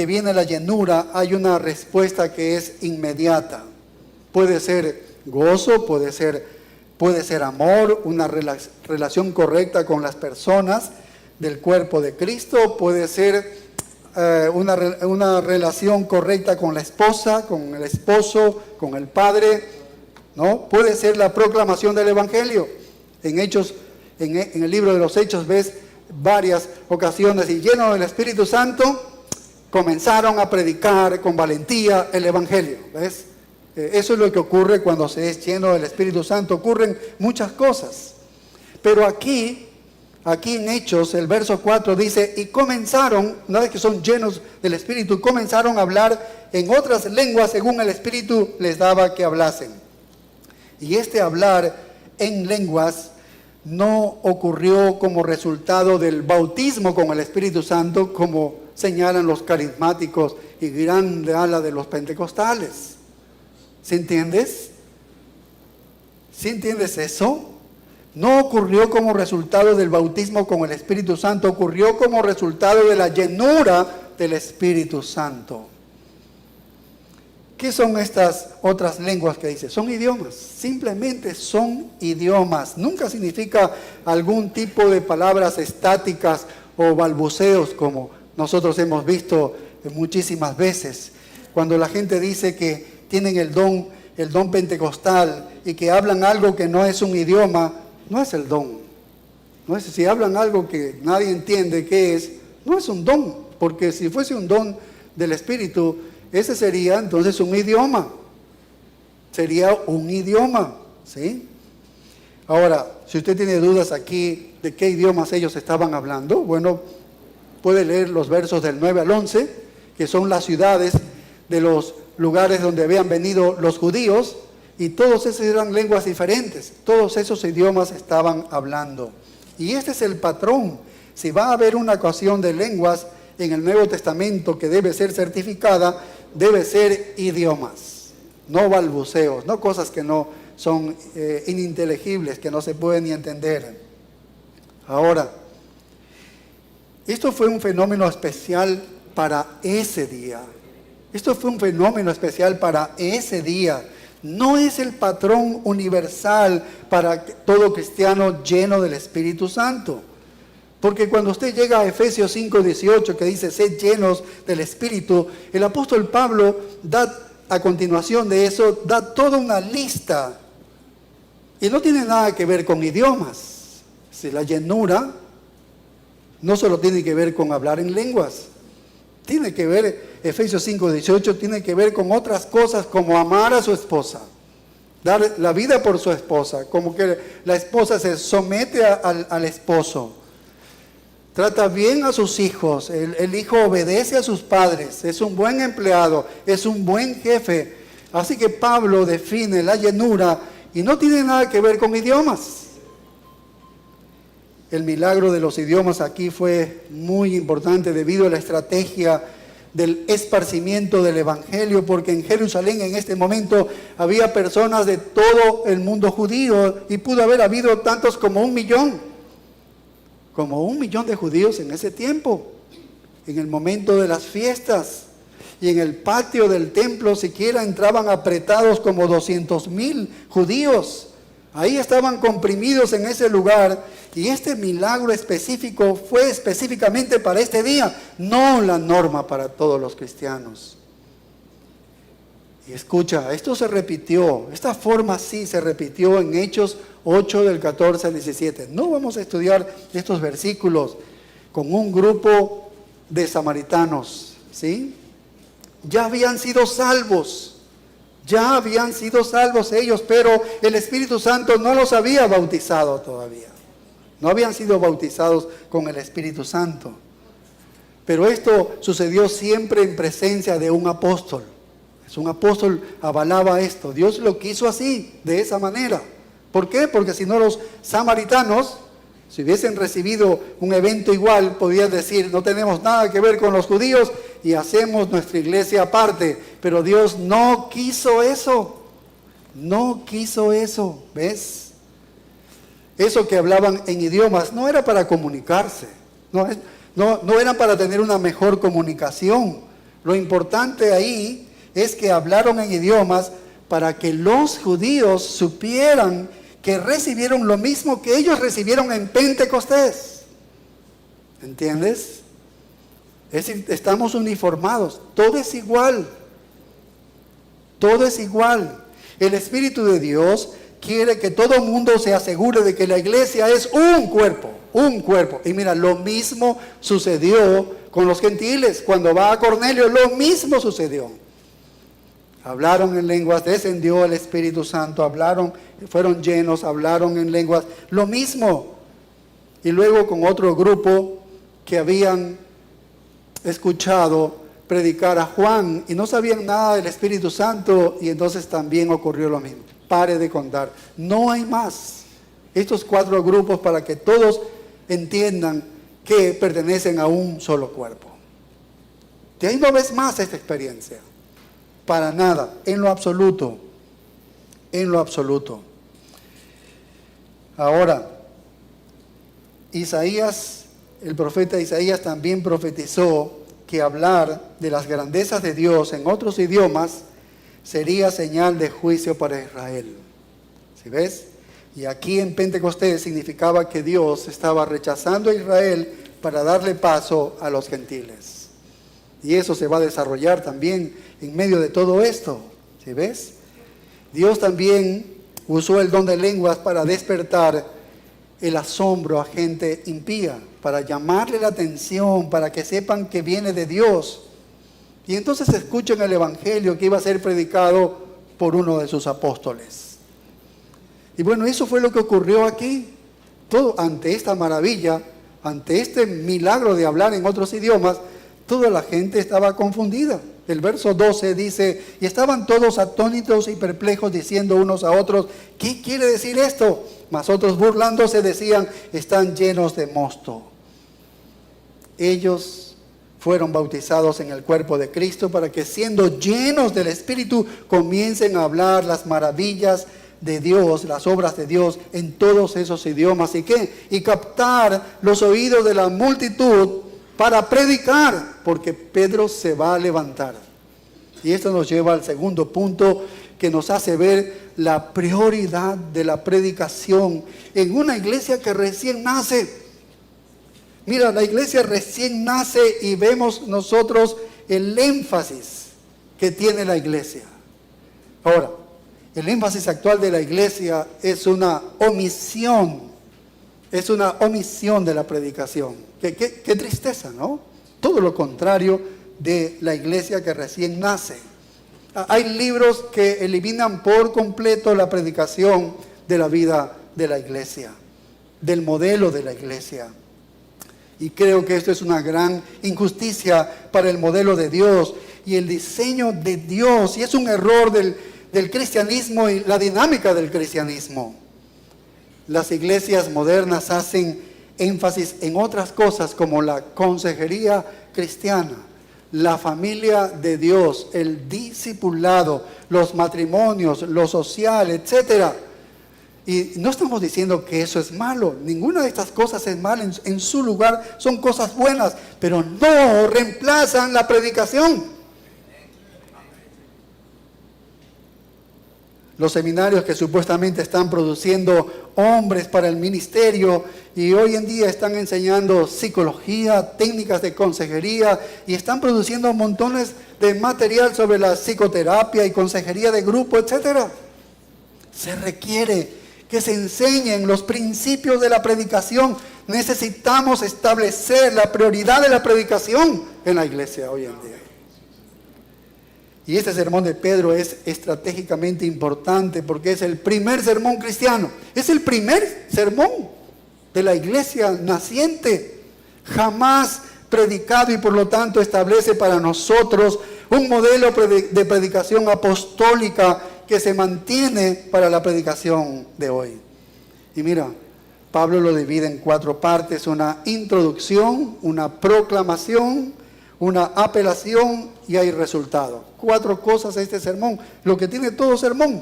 viene la llenura hay una respuesta que es inmediata. Puede ser gozo, puede ser amor, una relación correcta con las personas del cuerpo de Cristo, puede ser una relación correcta con la esposa, con el esposo, con el padre, ¿no? Puede ser la proclamación del Evangelio. En el libro de los Hechos ves varias ocasiones y lleno del Espíritu Santo comenzaron a predicar con valentía el Evangelio. ¿Ves? Eso es lo que ocurre cuando se es lleno del Espíritu Santo. Ocurren muchas cosas. Pero aquí en Hechos, el verso 4 dice, y comenzaron, una vez que son llenos del Espíritu, comenzaron a hablar en otras lenguas según el Espíritu les daba que hablasen. Y este hablar en lenguas no ocurrió como resultado del bautismo con el Espíritu Santo, como señalan los carismáticos y grande ala de los pentecostales. ¿Sí entiendes? ¿Sí entiendes eso? No ocurrió como resultado del bautismo con el Espíritu Santo, ocurrió como resultado de la llenura del Espíritu Santo. ¿Qué son estas otras lenguas que dice? Son idiomas, simplemente son idiomas. Nunca significa algún tipo de palabras estáticas o balbuceos como nosotros hemos visto muchísimas veces. Cuando la gente dice que tienen el don pentecostal y que hablan algo que no es un idioma, no es el don. No es, si hablan algo que nadie entiende qué es, no es un don, porque si fuese un don del Espíritu, ese sería entonces un idioma. Sería un idioma, ¿sí? Ahora, si usted tiene dudas aquí de qué idiomas ellos estaban hablando, bueno, puede leer los versos del 9 al 11, que son las ciudades de los lugares donde habían venido los judíos, y todos esos eran lenguas diferentes, todos esos idiomas estaban hablando. Y este es el patrón. Si va a haber una ocasión de lenguas en el Nuevo Testamento que debe ser certificada, debe ser idiomas, no balbuceos, no cosas que no son ininteligibles, que no se pueden ni entender. Ahora, esto fue un fenómeno especial para ese día. Esto fue un fenómeno especial para ese día. No es el patrón universal para todo cristiano lleno del Espíritu Santo. Porque cuando usted llega a Efesios 5:18, que dice, sed llenos del Espíritu, el apóstol Pablo da, a continuación de eso, da toda una lista. Y no tiene nada que ver con idiomas. Si la llenura no solo tiene que ver con hablar en lenguas. Tiene que ver, Efesios 5:18, tiene que ver con otras cosas como amar a su esposa, dar la vida por su esposa, como que la esposa se somete al esposo. Trata bien a sus hijos, el hijo obedece a sus padres, es un buen empleado, es un buen jefe. Así que Pablo define la llenura y no tiene nada que ver con idiomas. El milagro de los idiomas aquí fue muy importante debido a la estrategia del esparcimiento del Evangelio, porque en Jerusalén en este momento había personas de todo el mundo judío y pudo haber habido tantos como 1 millón. Como 1 millón de judíos en ese tiempo, en el momento de las fiestas. Y en el patio del templo siquiera entraban apretados como 200,000 judíos. Ahí estaban comprimidos en ese lugar. Y este milagro específico fue específicamente para este día, no la norma para todos los cristianos. Y escucha, esto se repitió, esta forma sí se repitió en Hechos 8 del 14 al 17. No vamos a estudiar estos versículos con un grupo de samaritanos, ¿sí? Ya habían sido salvos ellos, pero el Espíritu Santo no los había bautizado todavía. No habían sido bautizados con el Espíritu Santo. Pero esto sucedió siempre en presencia de un apóstol. Un apóstol avalaba esto. Dios lo quiso así, de esa manera. ¿Por qué? Porque si no, los samaritanos, si hubiesen recibido un evento igual, podían decir, no tenemos nada que ver con los judíos y hacemos nuestra iglesia aparte. Pero Dios no quiso eso. No quiso eso, ¿ves? Eso que hablaban en idiomas no era para comunicarse, no era para tener una mejor comunicación. Lo importante ahí es que hablaron en idiomas para que los judíos supieran que recibieron lo mismo que ellos recibieron en Pentecostés. ¿Entiendes? Es decir, estamos uniformados, todo es igual. Todo es igual. El Espíritu de Dios quiere que todo el mundo se asegure de que la iglesia es un cuerpo. Y mira, lo mismo sucedió con los gentiles. Cuando va a Cornelio, lo mismo sucedió. Hablaron en lenguas, descendió el Espíritu Santo, fueron llenos, hablaron en lenguas, lo mismo. Y luego con otro grupo que habían escuchado predicar a Juan y no sabían nada del Espíritu Santo, y entonces también ocurrió lo mismo. Pare de contar, no hay más. Estos 4 grupos para que todos entiendan que pertenecen a un solo cuerpo. De ahí no ves más esta experiencia. Para nada, en lo absoluto. En lo absoluto. Ahora, el profeta Isaías también profetizó que hablar de las grandezas de Dios en otros idiomas sería señal de juicio para Israel. ¿Sí ves? Y aquí en Pentecostés significaba que Dios estaba rechazando a Israel para darle paso a los gentiles. Y eso se va a desarrollar también en medio de todo esto. ¿Sí ves? Dios también usó el don de lenguas para despertar el asombro a gente impía, para llamarle la atención, para que sepan que viene de Dios. Y entonces escuchan el Evangelio que iba a ser predicado por uno de sus apóstoles. Y bueno, eso fue lo que ocurrió aquí. Todo ante esta maravilla, ante este milagro de hablar en otros idiomas, toda la gente estaba confundida. El verso 12 dice, y estaban todos atónitos y perplejos diciendo unos a otros, ¿qué quiere decir esto? Mas otros burlándose decían, están llenos de mosto. Ellos fueron bautizados en el cuerpo de Cristo para que siendo llenos del Espíritu comiencen a hablar las maravillas de Dios, las obras de Dios en todos esos idiomas. ¿Y qué? Y captar los oídos de la multitud para predicar, porque Pedro se va a levantar. Y esto nos lleva al segundo punto que nos hace ver la prioridad de la predicación en una iglesia que recién nace. Mira, la iglesia recién nace y vemos nosotros el énfasis que tiene la iglesia. Ahora, el énfasis actual de la iglesia es una omisión de la predicación. Qué tristeza, ¿no? Todo lo contrario de la iglesia que recién nace. Hay libros que eliminan por completo la predicación de la vida de la iglesia, del modelo de la iglesia. Y creo que esto es una gran injusticia para el modelo de Dios y el diseño de Dios. Y es un error del cristianismo y la dinámica del cristianismo. Las iglesias modernas hacen énfasis en otras cosas como la consejería cristiana, la familia de Dios, el discipulado, los matrimonios, lo social, etc. Y no estamos diciendo que eso es malo. Ninguna de estas cosas es mala en su lugar. Son cosas buenas, pero no reemplazan la predicación. Los seminarios que supuestamente están produciendo hombres para el ministerio y hoy en día están enseñando psicología, técnicas de consejería y están produciendo montones de material sobre la psicoterapia y consejería de grupo, etc. Se requiere que se enseñen los principios de la predicación. Necesitamos establecer la prioridad de la predicación en la iglesia hoy en día. Y este sermón de Pedro es estratégicamente importante porque es el primer sermón cristiano. Es el primer sermón de la iglesia naciente, jamás predicado, y por lo tanto establece para nosotros un modelo de predicación apostólica que se mantiene para la predicación de hoy. Y mira, Pablo lo divide en 4 partes: una introducción, una proclamación, una apelación y hay resultado. 4 cosas este sermón, lo que tiene todo sermón.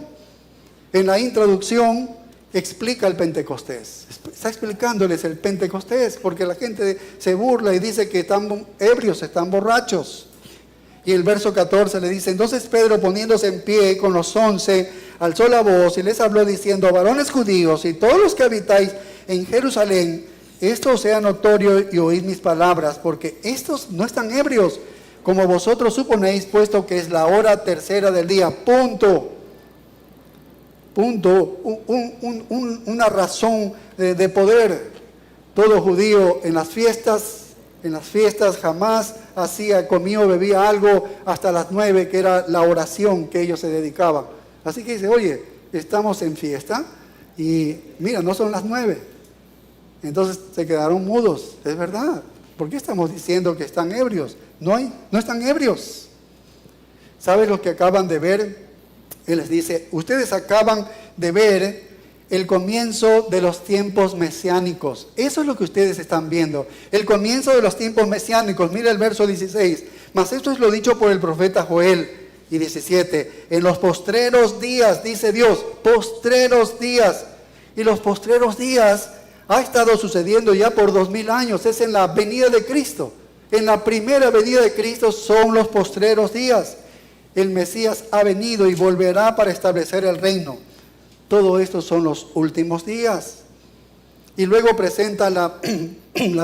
En la introducción explica el Pentecostés. Está explicándoles el Pentecostés porque la gente se burla y dice que están ebrios, están borrachos. Y el verso 14 le dice: entonces Pedro, poniéndose en pie con los 11, alzó la voz y les habló diciendo: varones judíos y todos los que habitáis en Jerusalén, esto os sea notorio y oíd mis palabras, porque estos no están ebrios, como vosotros suponéis, puesto que es la hora tercera del día. Punto. Una razón de poder. Todo judío en las fiestas jamás comía o bebía algo hasta las 9, que era la oración que ellos se dedicaban. Así que dice: oye, estamos en fiesta y mira, no son las 9. Entonces se quedaron mudos. Es verdad. ¿Por qué estamos diciendo que están ebrios? No están ebrios. ¿Sabes lo que acaban de ver? Él les dice: ustedes acaban de ver el comienzo de los tiempos mesiánicos. Eso es lo que ustedes están viendo. El comienzo de los tiempos mesiánicos. Mira el verso 16. Mas esto es lo dicho por el profeta Joel. Y 17. En los postreros días, dice Dios, postreros días. Y los postreros días ha estado sucediendo ya por 2000 años. Es en la venida de Cristo. En la primera venida de Cristo son los postreros días. El Mesías ha venido y volverá para establecer el reino. Todo esto son los últimos días. Y luego presenta la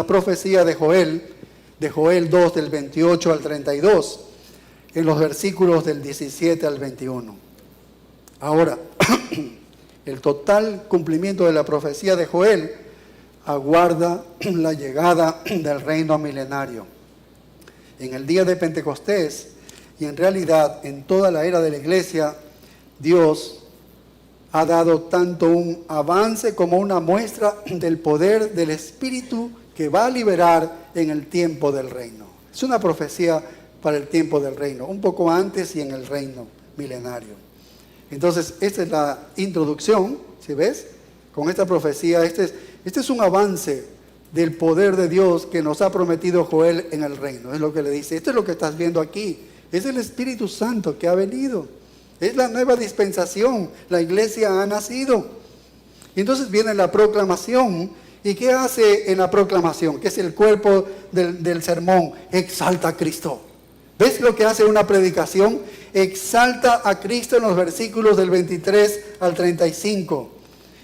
profecía de Joel 2, del 28 al 32, en los versículos del 17 al 21. Ahora, el total cumplimiento de la profecía de Joel aguarda la llegada del reino milenario. En el día de Pentecostés, y en realidad en toda la era de la iglesia, Dios ha dado tanto un avance como una muestra del poder del Espíritu que va a liberar en el tiempo del reino. Es una profecía para el tiempo del reino, un poco antes y en el reino milenario. Entonces, esta es la introducción, ¿sí ves? Con esta profecía, este es un avance del poder de Dios que nos ha prometido Joel en el reino. Es lo que le dice. Esto es lo que estás viendo aquí. Es el Espíritu Santo que ha venido. Es la nueva dispensación. La iglesia ha nacido. Y entonces viene la proclamación. ¿Y qué hace en la proclamación? Que es el cuerpo del sermón. Exalta a Cristo. ¿Ves lo que hace una predicación? Exalta a Cristo en los versículos del 23 al 35.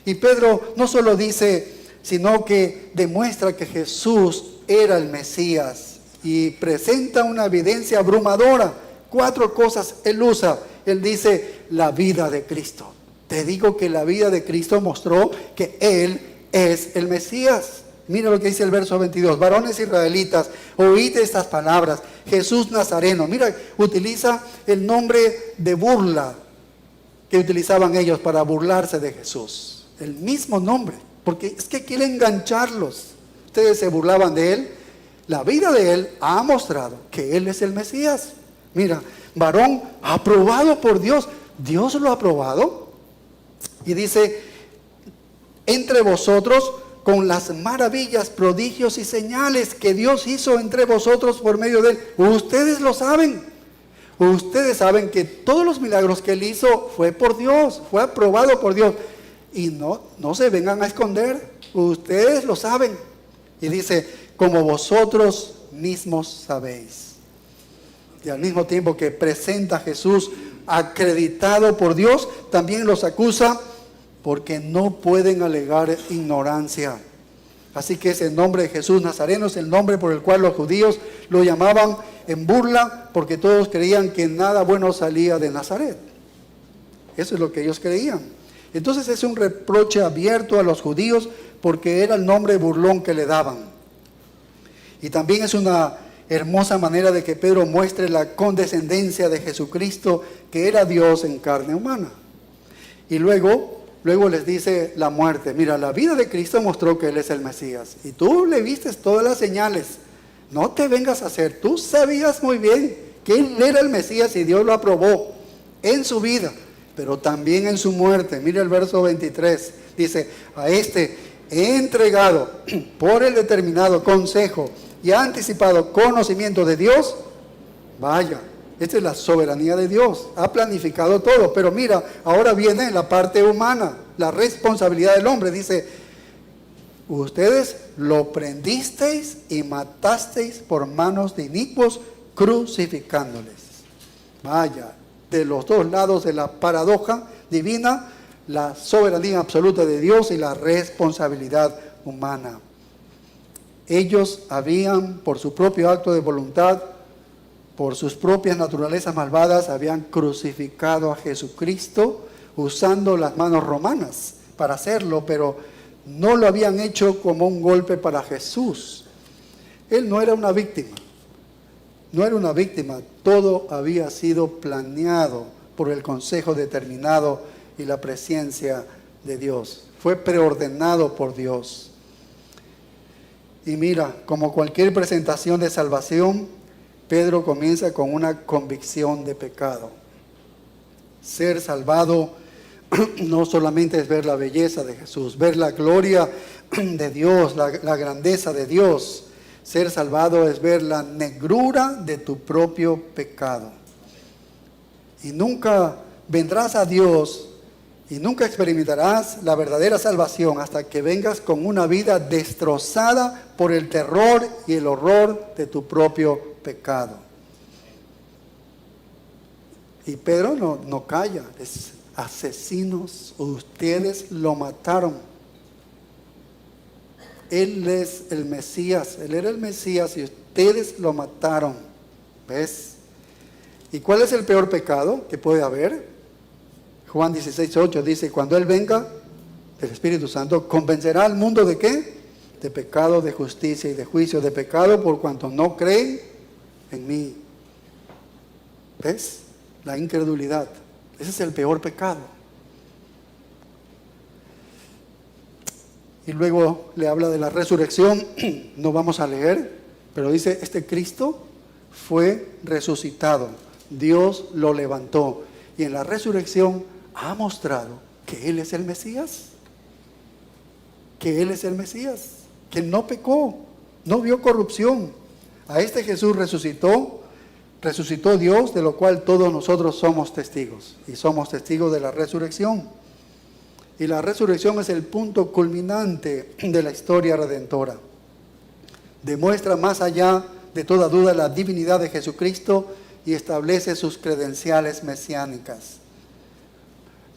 Y Pedro no solo dice, sino que demuestra que Jesús era el Mesías y presenta una evidencia abrumadora. 4 cosas él usa. Él dice: la vida de Cristo. Te digo que la vida de Cristo mostró que Él es el Mesías. Mira lo que dice el verso 22. Varones israelitas, oíd estas palabras. Jesús Nazareno. Mira, utiliza el nombre de burla que utilizaban ellos para burlarse de Jesús. El mismo nombre, porque es que quiere engancharlos. Ustedes se burlaban de él. La vida de él ha mostrado que él es el Mesías. Mira, varón aprobado por Dios. Dios lo ha aprobado. Y dice, entre vosotros, con las maravillas, prodigios y señales que Dios hizo entre vosotros por medio de él. Ustedes lo saben. Ustedes saben que todos los milagros que él hizo fue por Dios, fue aprobado por Dios. Y no se vengan a esconder. Ustedes lo saben. Y dice, como vosotros mismos sabéis. Y al mismo tiempo que presenta a Jesús acreditado por Dios, también los acusa porque no pueden alegar ignorancia. Así que ese nombre de Jesús Nazareno es el nombre por el cual los judíos lo llamaban en burla, porque todos creían que nada bueno salía de Nazaret. Eso es lo que ellos creían. Entonces es un reproche abierto a los judíos porque era el nombre burlón que le daban. Y también es una hermosa manera de que Pedro muestre la condescendencia de Jesucristo, que era Dios en carne humana. Y luego les dice la muerte. Mira, la vida de Cristo mostró que Él es el Mesías. Y tú le viste todas las señales. No te vengas a hacer. Tú sabías muy bien que Él era el Mesías y Dios lo aprobó en su vida, pero también en su muerte. Mira el verso 23. Dice, a este he entregado por el determinado consejo y anticipado conocimiento de Dios. Vaya, esta es la soberanía de Dios. Ha planificado todo. Pero mira, ahora viene la parte humana, la responsabilidad del hombre. Dice, ustedes lo prendisteis y matasteis por manos de inicuos, crucificándoles. Vaya, de los dos lados de la paradoja divina, la soberanía absoluta de Dios y la responsabilidad humana. Ellos habían, por su propio acto de voluntad, por sus propias naturalezas malvadas, habían crucificado a Jesucristo usando las manos romanas para hacerlo, pero no lo habían hecho como un golpe para Jesús. Él no era una víctima. No era una víctima. Todo había sido planeado por el consejo determinado y la presencia de Dios. Fue preordenado por Dios. Y mira, como cualquier presentación de salvación, Pedro comienza con una convicción de pecado. Ser salvado no solamente es ver la belleza de Jesús, ver la gloria de Dios, la grandeza de Dios. Ser salvado es ver la negrura de tu propio pecado. Y nunca vendrás a Dios y nunca experimentarás la verdadera salvación hasta que vengas con una vida destrozada por el terror y el horror de tu propio pecado. Y Pedro no calla, es asesinos, ustedes lo mataron. Él es el Mesías, Él era el Mesías y ustedes lo mataron. ¿Ves? ¿Y cuál es el peor pecado que puede haber? Juan 16:8 dice, cuando Él venga, el Espíritu Santo convencerá al mundo ¿de qué? De pecado, de justicia y de juicio. De pecado por cuanto no creen en mí. ¿Ves? La incredulidad. Ese es el peor pecado. Y luego le habla de la resurrección. No vamos a leer, pero dice, este Cristo fue resucitado. Dios lo levantó. Y en la resurrección ha mostrado que Él es el Mesías. Que Él es el Mesías. Que no pecó, no vio corrupción. A este Jesús resucitó Dios, de lo cual todos nosotros somos testigos. Y somos testigos de la resurrección. Y la resurrección es el punto culminante de la historia redentora. Demuestra más allá de toda duda la divinidad de Jesucristo y establece sus credenciales mesiánicas.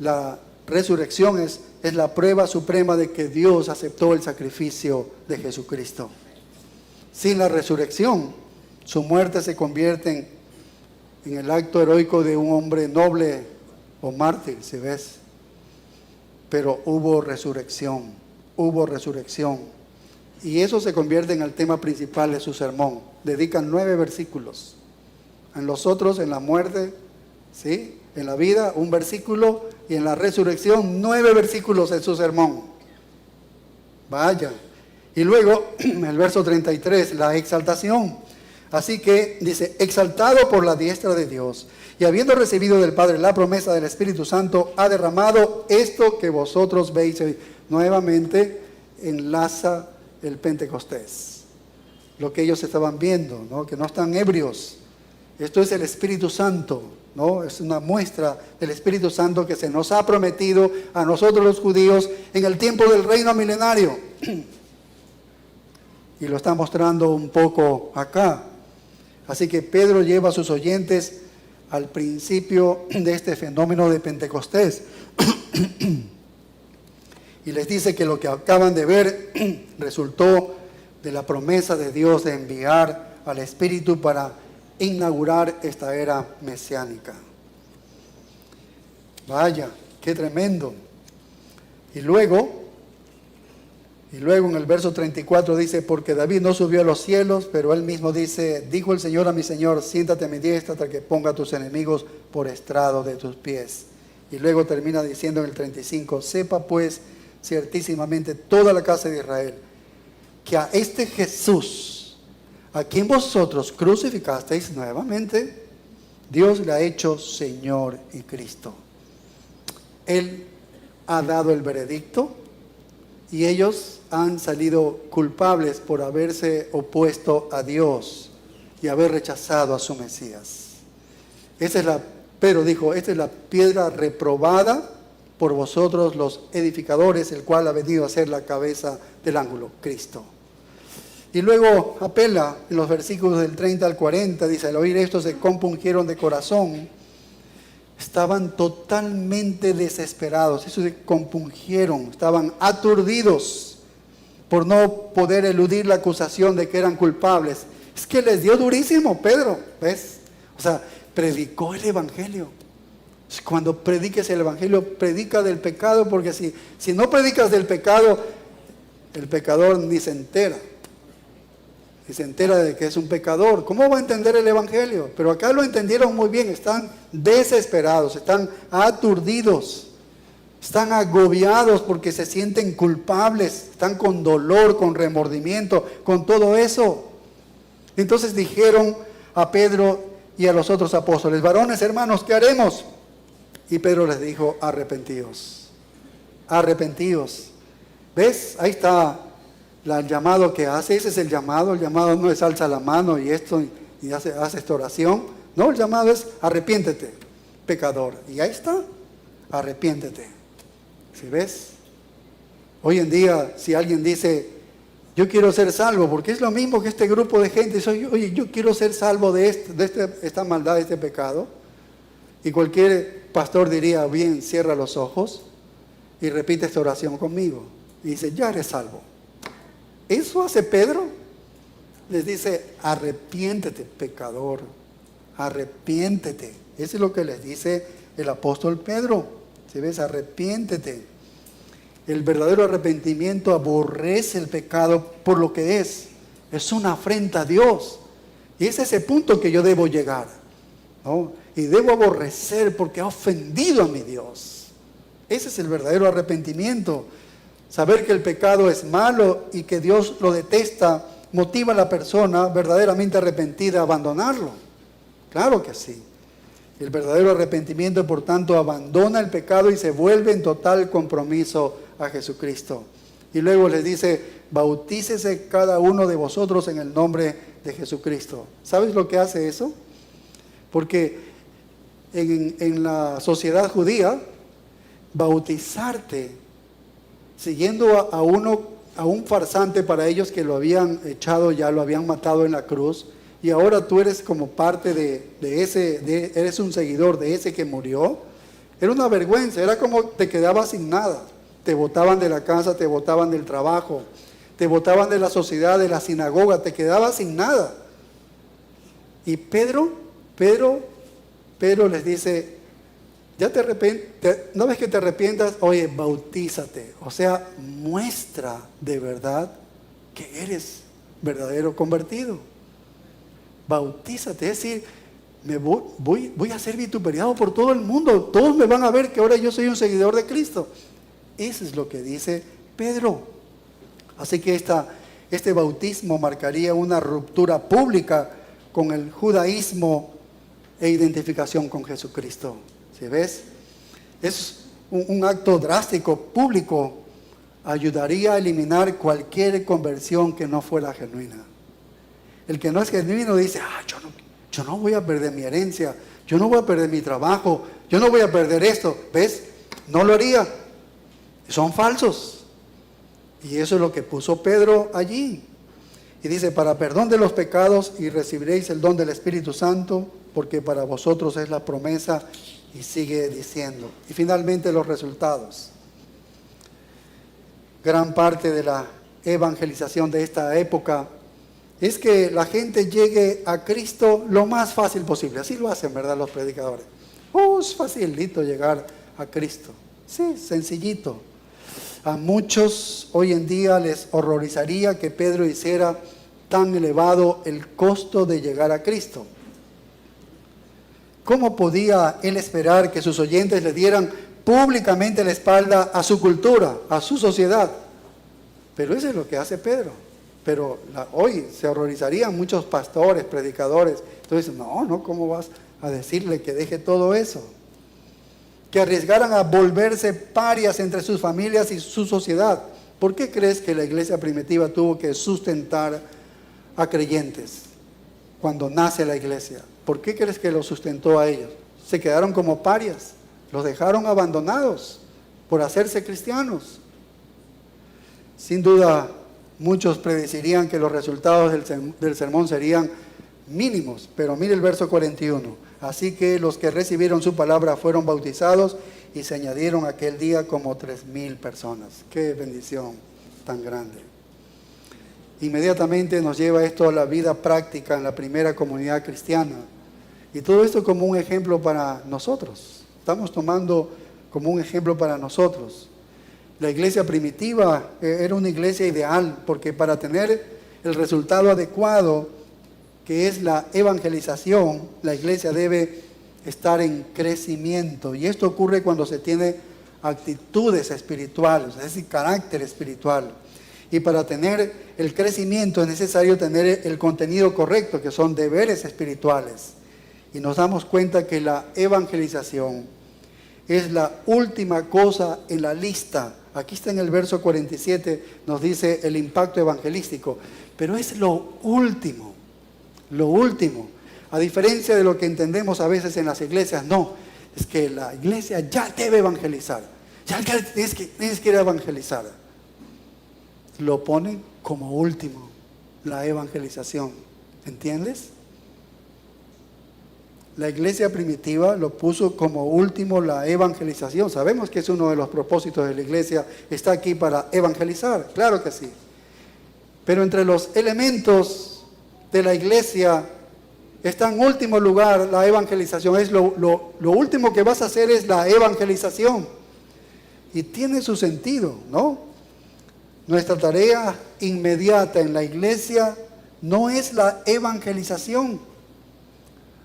La resurrección es la prueba suprema de que Dios aceptó el sacrificio de Jesucristo. Sin la resurrección, su muerte se convierte en el acto heroico de un hombre noble o mártir, si ves. Pero hubo resurrección. Y eso se convierte en el tema principal de su sermón. Dedican 9 versículos. En los otros, en la muerte, ¿sí?, en la vida, 1 versículo, y en la resurrección, 9 versículos en su sermón. Vaya. Y luego, el verso 33, la exaltación. Así que dice, exaltado por la diestra de Dios, y habiendo recibido del Padre la promesa del Espíritu Santo, ha derramado esto que vosotros veis hoy. Nuevamente enlaza el Pentecostés, lo que ellos estaban viendo, ¿no?, que no están ebrios. Esto es el Espíritu Santo, ¿no? Es una muestra del Espíritu Santo que se nos ha prometido a nosotros los judíos en el tiempo del reino milenario. Y lo está mostrando un poco acá. Así que Pedro lleva a sus oyentes al principio de este fenómeno de Pentecostés. Y les dice que lo que acaban de ver resultó de la promesa de Dios de enviar al Espíritu para inaugurar esta era mesiánica. Vaya, qué tremendo. Y luego en el verso 34 dice, porque David no subió a los cielos, pero él mismo dice, dijo el Señor a mi Señor, siéntate a mi diestra hasta que ponga a tus enemigos por estrado de tus pies. Y luego termina diciendo en el 35, sepa pues ciertísimamente toda la casa de Israel, que a este Jesús, a quien vosotros crucificasteis nuevamente, Dios le ha hecho Señor y Cristo. Él ha dado el veredicto y ellos han salido culpables por haberse opuesto a Dios y haber rechazado a su Mesías. Pedro dijo, esta es la piedra reprobada por vosotros los edificadores, el cual ha venido a ser la cabeza del ángulo, Cristo. Y luego apela en los versículos del 30 al 40, dice, al oír esto se compungieron de corazón, estaban totalmente desesperados, eso se compungieron, estaban aturdidos por no poder eludir la acusación de que eran culpables. Es que les dio durísimo Pedro, ¿ves? O sea, predicó el Evangelio. Cuando prediques el Evangelio, predica del pecado, porque si no predicas del pecado, el pecador ni se entera. Y se entera de que es un pecador. ¿Cómo va a entender el Evangelio? Pero acá lo entendieron muy bien. Están desesperados, están aturdidos, están agobiados porque se sienten culpables, están con dolor, con remordimiento, con todo eso. Entonces dijeron a Pedro y a los otros apóstoles, varones, hermanos, ¿qué haremos? Y Pedro les dijo, arrepentíos, arrepentíos. ¿Ves? Ahí está el llamado que hace. Ese es el llamado no es alza la mano y esto y hace esta oración. No, el llamado es arrepiéntete, pecador. Y ahí está, arrepiéntete. ¿Sí ves? Hoy en día, si alguien dice, yo quiero ser salvo, porque es lo mismo que este grupo de gente, oye, yo quiero ser salvo de esta maldad, de este pecado. Y cualquier pastor diría, bien, cierra los ojos y repite esta oración conmigo. Y dice, ya eres salvo. Eso hace Pedro. Les dice, arrepiéntete, pecador, arrepiéntete. Eso es lo que les dice el apóstol Pedro. ¿Sí ves? Arrepiéntete. El verdadero arrepentimiento aborrece el pecado por lo que es. Es una afrenta a Dios. Y es ese punto que yo debo llegar, ¿no? Y debo aborrecer porque ha ofendido a mi Dios. Ese es el verdadero arrepentimiento. Saber que el pecado es malo y que Dios lo detesta motiva a la persona verdaderamente arrepentida a abandonarlo. Claro que sí. El verdadero arrepentimiento, por tanto, abandona el pecado y se vuelve en total compromiso a Jesucristo. Y luego les dice, bautícese cada uno de vosotros en el nombre de Jesucristo. ¿Sabes lo que hace eso? Porque en la sociedad judía, bautizarte siguiendo a un farsante para ellos que lo habían echado, ya lo habían matado en la cruz, y ahora tú eres como parte eres un seguidor de ese que murió, era una vergüenza, era como te quedabas sin nada. Te botaban de la casa, te botaban del trabajo, te botaban de la sociedad, de la sinagoga, te quedabas sin nada. Y Pedro les dice, ya te arrepientes, no ves que te arrepientas, oye, bautízate. O sea, muestra de verdad que eres verdadero convertido. Bautízate, es decir, voy a ser vituperiado por todo el mundo. Todos me van a ver que ahora yo soy un seguidor de Cristo. Eso es lo que dice Pedro. Así que este bautismo marcaría una ruptura pública con el judaísmo e identificación con Jesucristo. ¿Sí ves? Es un acto drástico, público. Ayudaría a eliminar cualquier conversión que no fuera genuina. El que no es genuino dice, yo no voy a perder mi herencia, yo no voy a perder mi trabajo, yo no voy a perder esto. ¿Ves? No lo haría. Son falsos. Y eso es lo que puso Pedro allí. Y dice, para perdón de los pecados y recibiréis el don del Espíritu Santo, porque para vosotros es la promesa. Y sigue diciendo. Y finalmente los resultados. Gran parte de la evangelización de esta época es que la gente llegue a Cristo lo más fácil posible. Así lo hacen, ¿verdad?, los predicadores. Es facilito llegar a Cristo. Sí, sencillito. A muchos hoy en día les horrorizaría que Pedro hiciera tan elevado el costo de llegar a Cristo. ¿Cómo podía él esperar que sus oyentes le dieran públicamente la espalda a su cultura, a su sociedad? Pero eso es lo que hace Pedro. Pero hoy se horrorizarían muchos pastores, predicadores. Entonces, no, ¿cómo vas a decirle que deje todo eso? Que arriesgaran a volverse parias entre sus familias y su sociedad. ¿Por qué crees que la iglesia primitiva tuvo que sustentar a creyentes cuando nace la iglesia? ¿Por qué crees que los sustentó a ellos? Se quedaron como parias, los dejaron abandonados por hacerse cristianos. Sin duda, muchos predecirían que los resultados del sermón serían mínimos, pero mire el verso 41. Así que los que recibieron su palabra fueron bautizados y se añadieron aquel día como 3,000 personas. ¡Qué bendición tan grande! Inmediatamente nos lleva esto a la vida práctica en la primera comunidad cristiana. Y todo esto como un ejemplo para nosotros. Estamos tomando como un ejemplo para nosotros. La iglesia primitiva era una iglesia ideal, porque para tener el resultado adecuado, que es la evangelización, la iglesia debe estar en crecimiento. Y esto ocurre cuando se tiene actitudes espirituales, es decir, carácter espiritual. Y para tener el crecimiento es necesario tener el contenido correcto, que son deberes espirituales. Y nos damos cuenta que la evangelización es la última cosa en la lista. Aquí está en el verso 47, nos dice el impacto evangelístico. Pero es lo último, lo último. A diferencia de lo que entendemos a veces en las iglesias, no. Es que la iglesia ya debe evangelizar. Ya tienes que ir a evangelizar. Lo ponen como último, la evangelización. ¿Entiendes? La iglesia primitiva lo puso como último, la evangelización. Sabemos que es uno de los propósitos de la iglesia, está aquí para evangelizar, claro que sí. Pero entre los elementos de la iglesia está en último lugar la evangelización. Es lo último que vas a hacer es la evangelización. Y tiene su sentido, ¿no? Nuestra tarea inmediata en la iglesia no es la evangelización.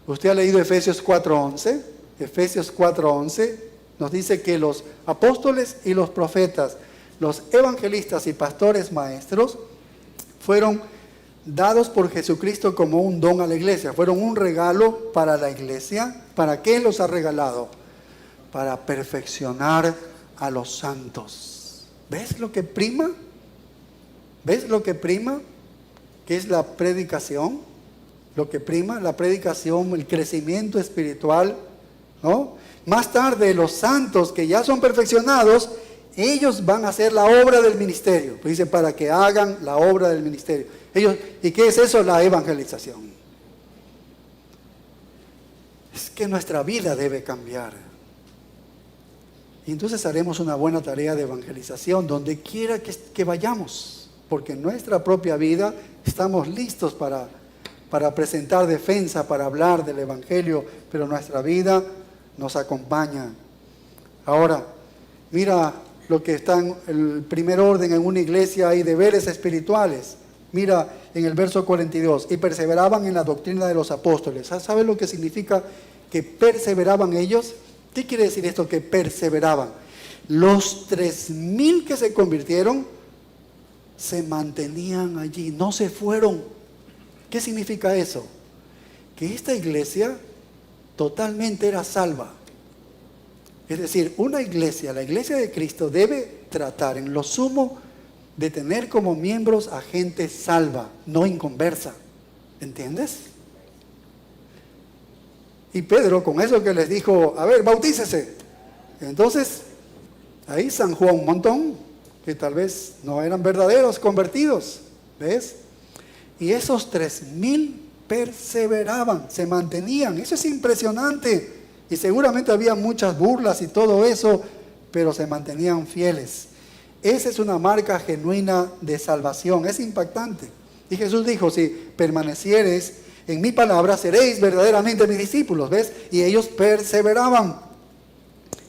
Usted ha leído Efesios 4:11. Efesios 4:11 nos dice que los apóstoles y los profetas, los evangelistas y pastores maestros, fueron dados por Jesucristo como un don a la iglesia. Fueron un regalo para la iglesia. ¿Para qué los ha regalado? Para perfeccionar a los santos. ¿Ves lo que prima? ¿Ves lo que prima? ¿Qué es la predicación? Lo que prima, la predicación, el crecimiento espiritual, ¿no? Más tarde, los santos que ya son perfeccionados, ellos van a hacer la obra del ministerio. Pues dice, para que hagan la obra del ministerio. ¿Y qué es eso? La evangelización. Es que nuestra vida debe cambiar. Y entonces haremos una buena tarea de evangelización donde quiera que vayamos. Porque en nuestra propia vida estamos listos para presentar defensa, para hablar del evangelio, pero nuestra vida nos acompaña. Ahora, mira lo que está en el primer orden en una iglesia hay deberes espirituales. Mira en el verso 42, y perseveraban en la doctrina de los apóstoles. ¿Sabes lo que significa que perseveraban ellos? ¿Qué quiere decir esto que perseveraban? Los 3,000 que se convirtieron se mantenían allí, no se fueron. ¿Qué significa eso? Que esta iglesia totalmente era salva. Es decir, una iglesia, la iglesia de Cristo, debe tratar en lo sumo de tener como miembros a gente salva, no inconversa. ¿Entiendes? Y Pedro, con eso que les dijo, a ver, bautícese. Entonces, ahí zanjó a un montón, que tal vez no eran verdaderos convertidos. ¿Ves? Y esos 3,000 perseveraban, se mantenían. Eso es impresionante. Y seguramente había muchas burlas y todo eso, pero se mantenían fieles. Esa es una marca genuina de salvación, es impactante. Y Jesús dijo, si permaneciereis en mi palabra, seréis verdaderamente mis discípulos, ¿ves? Y ellos perseveraban.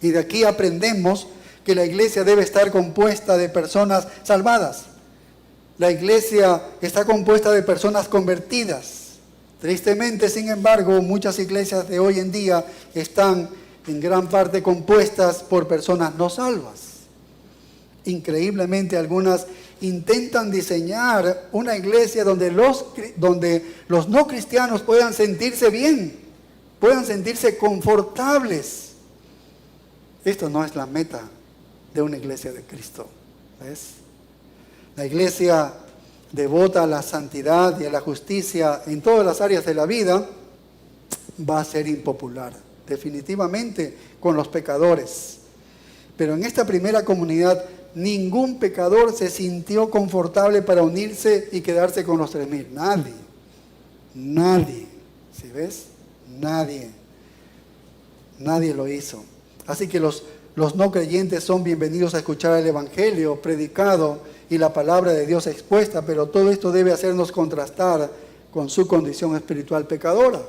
Y de aquí aprendemos que la iglesia debe estar compuesta de personas salvadas. La iglesia está compuesta de personas convertidas. Tristemente, sin embargo, muchas iglesias de hoy en día están en gran parte compuestas por personas no salvas. Increíblemente, algunas intentan diseñar una iglesia donde los no cristianos puedan sentirse bien, puedan sentirse confortables. Esto no es la meta de una iglesia de Cristo. ¿Ves? La iglesia devota a la santidad y a la justicia en todas las áreas de la vida va a ser impopular, definitivamente, con los pecadores. Pero en esta primera comunidad, ningún pecador se sintió confortable para unirse y quedarse con los 3,000. Nadie. ¿Sí ves? Nadie lo hizo. Así que los no creyentes son bienvenidos a escuchar el Evangelio predicado y la palabra de Dios expuesta, pero todo esto debe hacernos contrastar con su condición espiritual pecadora.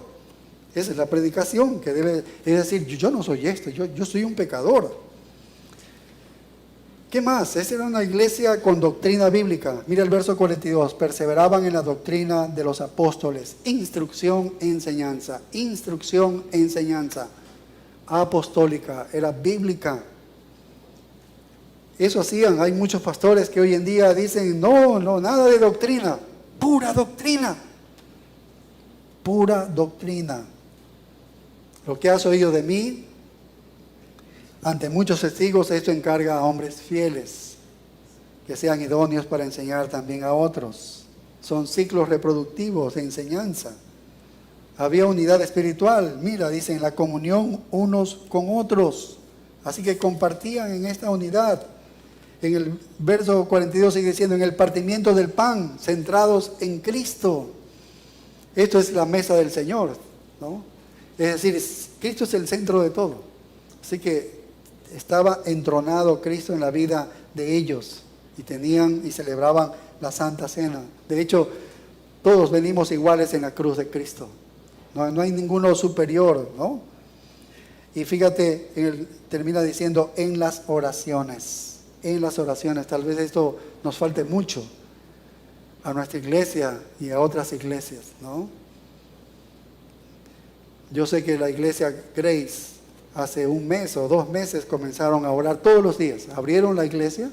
Esa es la predicación que debe, es decir, yo no soy esto, yo soy un pecador. ¿Qué más? Esa era una iglesia con doctrina bíblica. Mira el verso 42, perseveraban en la doctrina de los apóstoles, instrucción, enseñanza, apostólica, era bíblica. Eso hacían. Hay muchos pastores que hoy en día dicen, no, nada de doctrina, pura doctrina. Lo que has oído de mí, ante muchos testigos, esto encarga a hombres fieles, que sean idóneos para enseñar también a otros. Son ciclos reproductivos de enseñanza. Había unidad espiritual, mira, dicen, la comunión unos con otros. Así que compartían en esta unidad. En el verso 42 sigue diciendo, en el partimiento del pan, centrados en Cristo. Esto es la mesa del Señor, ¿no? Es decir, Cristo es el centro de todo. Así que estaba entronado Cristo en la vida de ellos. Y tenían y celebraban la Santa Cena. De hecho, todos venimos iguales en la cruz de Cristo. No hay ninguno superior, ¿no? Y fíjate, él termina diciendo, en las oraciones. Tal vez esto nos falte mucho a nuestra iglesia y a otras iglesias, ¿no? Yo sé que la iglesia Grace hace 1 mes o 2 meses comenzaron a orar todos los días. Abrieron la iglesia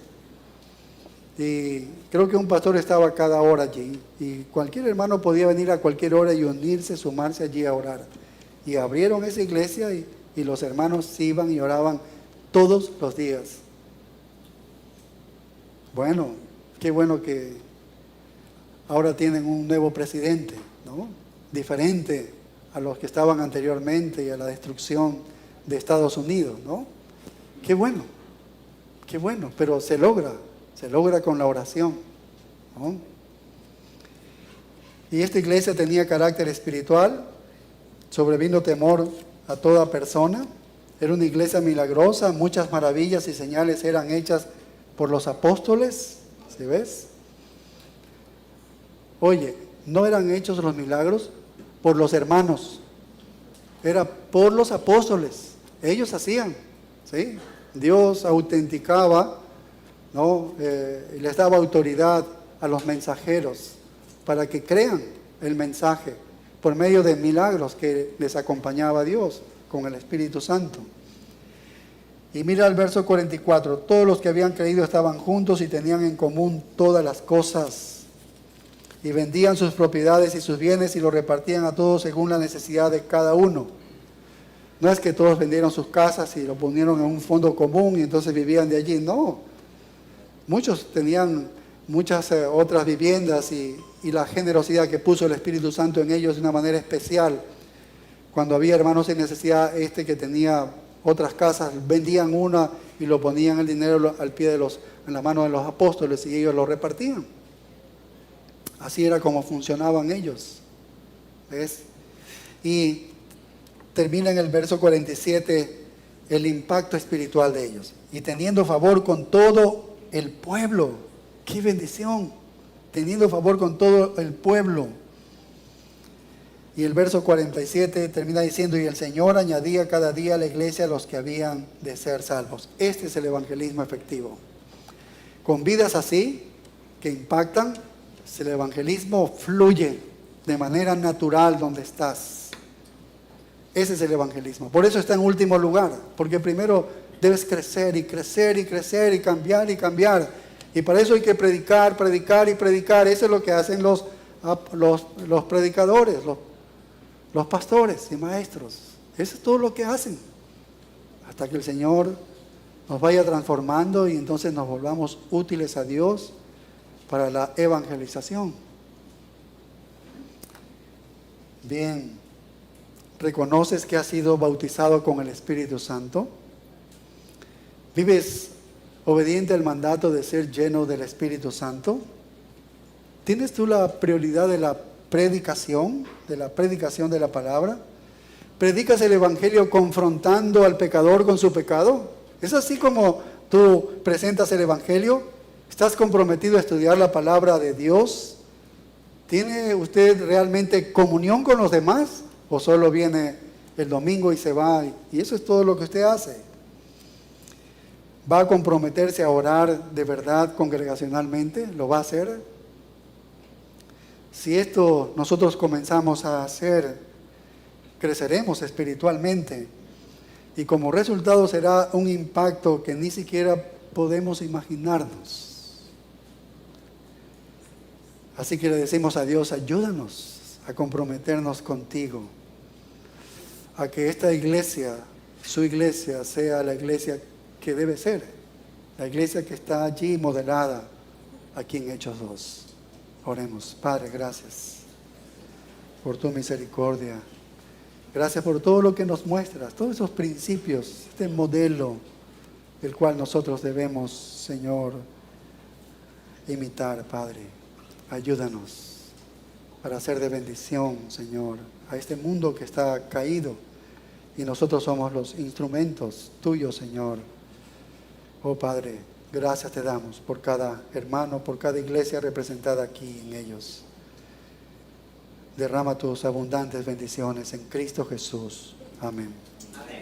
y creo que un pastor estaba cada hora allí y cualquier hermano podía venir a cualquier hora y unirse, sumarse allí a orar. Y abrieron esa iglesia y los hermanos iban y oraban todos los días. Bueno, qué bueno que ahora tienen un nuevo presidente, ¿no? Diferente a los que estaban anteriormente y a la destrucción de Estados Unidos, ¿no? Qué bueno, pero se logra con la oración, ¿no? Y esta iglesia tenía carácter espiritual, sobrevino temor a toda persona, era una iglesia milagrosa, muchas maravillas y señales eran hechas por los apóstoles, ¿sí ves? Oye, no eran hechos los milagros por los hermanos, era por los apóstoles, ellos hacían, ¿sí? Dios autenticaba ¿no? Les daba autoridad a los mensajeros para que crean el mensaje por medio de milagros que les acompañaba Dios con el Espíritu Santo. Y mira el verso 44, todos los que habían creído estaban juntos y tenían en común todas las cosas, y vendían sus propiedades y sus bienes y los repartían a todos según la necesidad de cada uno. No es que todos vendieron sus casas y lo pusieron en un fondo común y entonces vivían de allí, no. Muchos tenían muchas otras viviendas y la generosidad que puso el Espíritu Santo en ellos de una manera especial. Cuando había hermanos en necesidad, que tenía otras casas, vendían una y lo ponían el dinero al pie en la mano de los apóstoles y ellos lo repartían. Así era como funcionaban ellos. ¿Ves? Y termina en el verso 47 el impacto espiritual de ellos. Y teniendo favor con todo el pueblo. ¡Qué bendición! Teniendo favor con todo el pueblo. Y el verso 47 termina diciendo, y el Señor añadía cada día a la iglesia a los que habían de ser salvos. Este es el evangelismo efectivo. Con vidas así, que impactan, el evangelismo fluye de manera natural donde estás. Ese es el evangelismo. Por eso está en último lugar, porque primero debes crecer y crecer y crecer y cambiar y cambiar. Y para eso hay que predicar, predicar y predicar. Eso es lo que hacen los predicadores, los pastores y maestros. Eso es todo lo que hacen. Hasta que el Señor nos vaya transformando y entonces nos volvamos útiles a Dios para la evangelización. Bien, ¿reconoces que has sido bautizado con el Espíritu Santo? ¿Vives obediente al mandato de ser lleno del Espíritu Santo? ¿Tienes tú la prioridad de la predicación de la palabra? ¿Predicas el Evangelio confrontando al pecador con su pecado? ¿Es así como tú presentas el Evangelio? ¿Estás comprometido a estudiar la palabra de Dios? ¿Tiene usted realmente comunión con los demás? ¿O solo viene el domingo y se va? Y eso es todo lo que usted hace. ¿Va a comprometerse a orar de verdad congregacionalmente? ¿Lo va a hacer? Si esto nosotros comenzamos a hacer, creceremos espiritualmente. Y como resultado será un impacto que ni siquiera podemos imaginarnos. Así que le decimos a Dios, ayúdanos a comprometernos contigo, a que esta iglesia, su iglesia, sea la iglesia que debe ser, la iglesia que está allí modelada aquí en Hechos 2. Oremos. Padre, gracias por tu misericordia. Gracias por todo lo que nos muestras, todos esos principios, este modelo del cual nosotros debemos, Señor, imitar, Padre. Ayúdanos para ser de bendición, Señor, a este mundo que está caído y nosotros somos los instrumentos tuyos, Señor. Oh Padre, gracias te damos por cada hermano, por cada iglesia representada aquí en ellos. Derrama tus abundantes bendiciones en Cristo Jesús. Amén. Amén.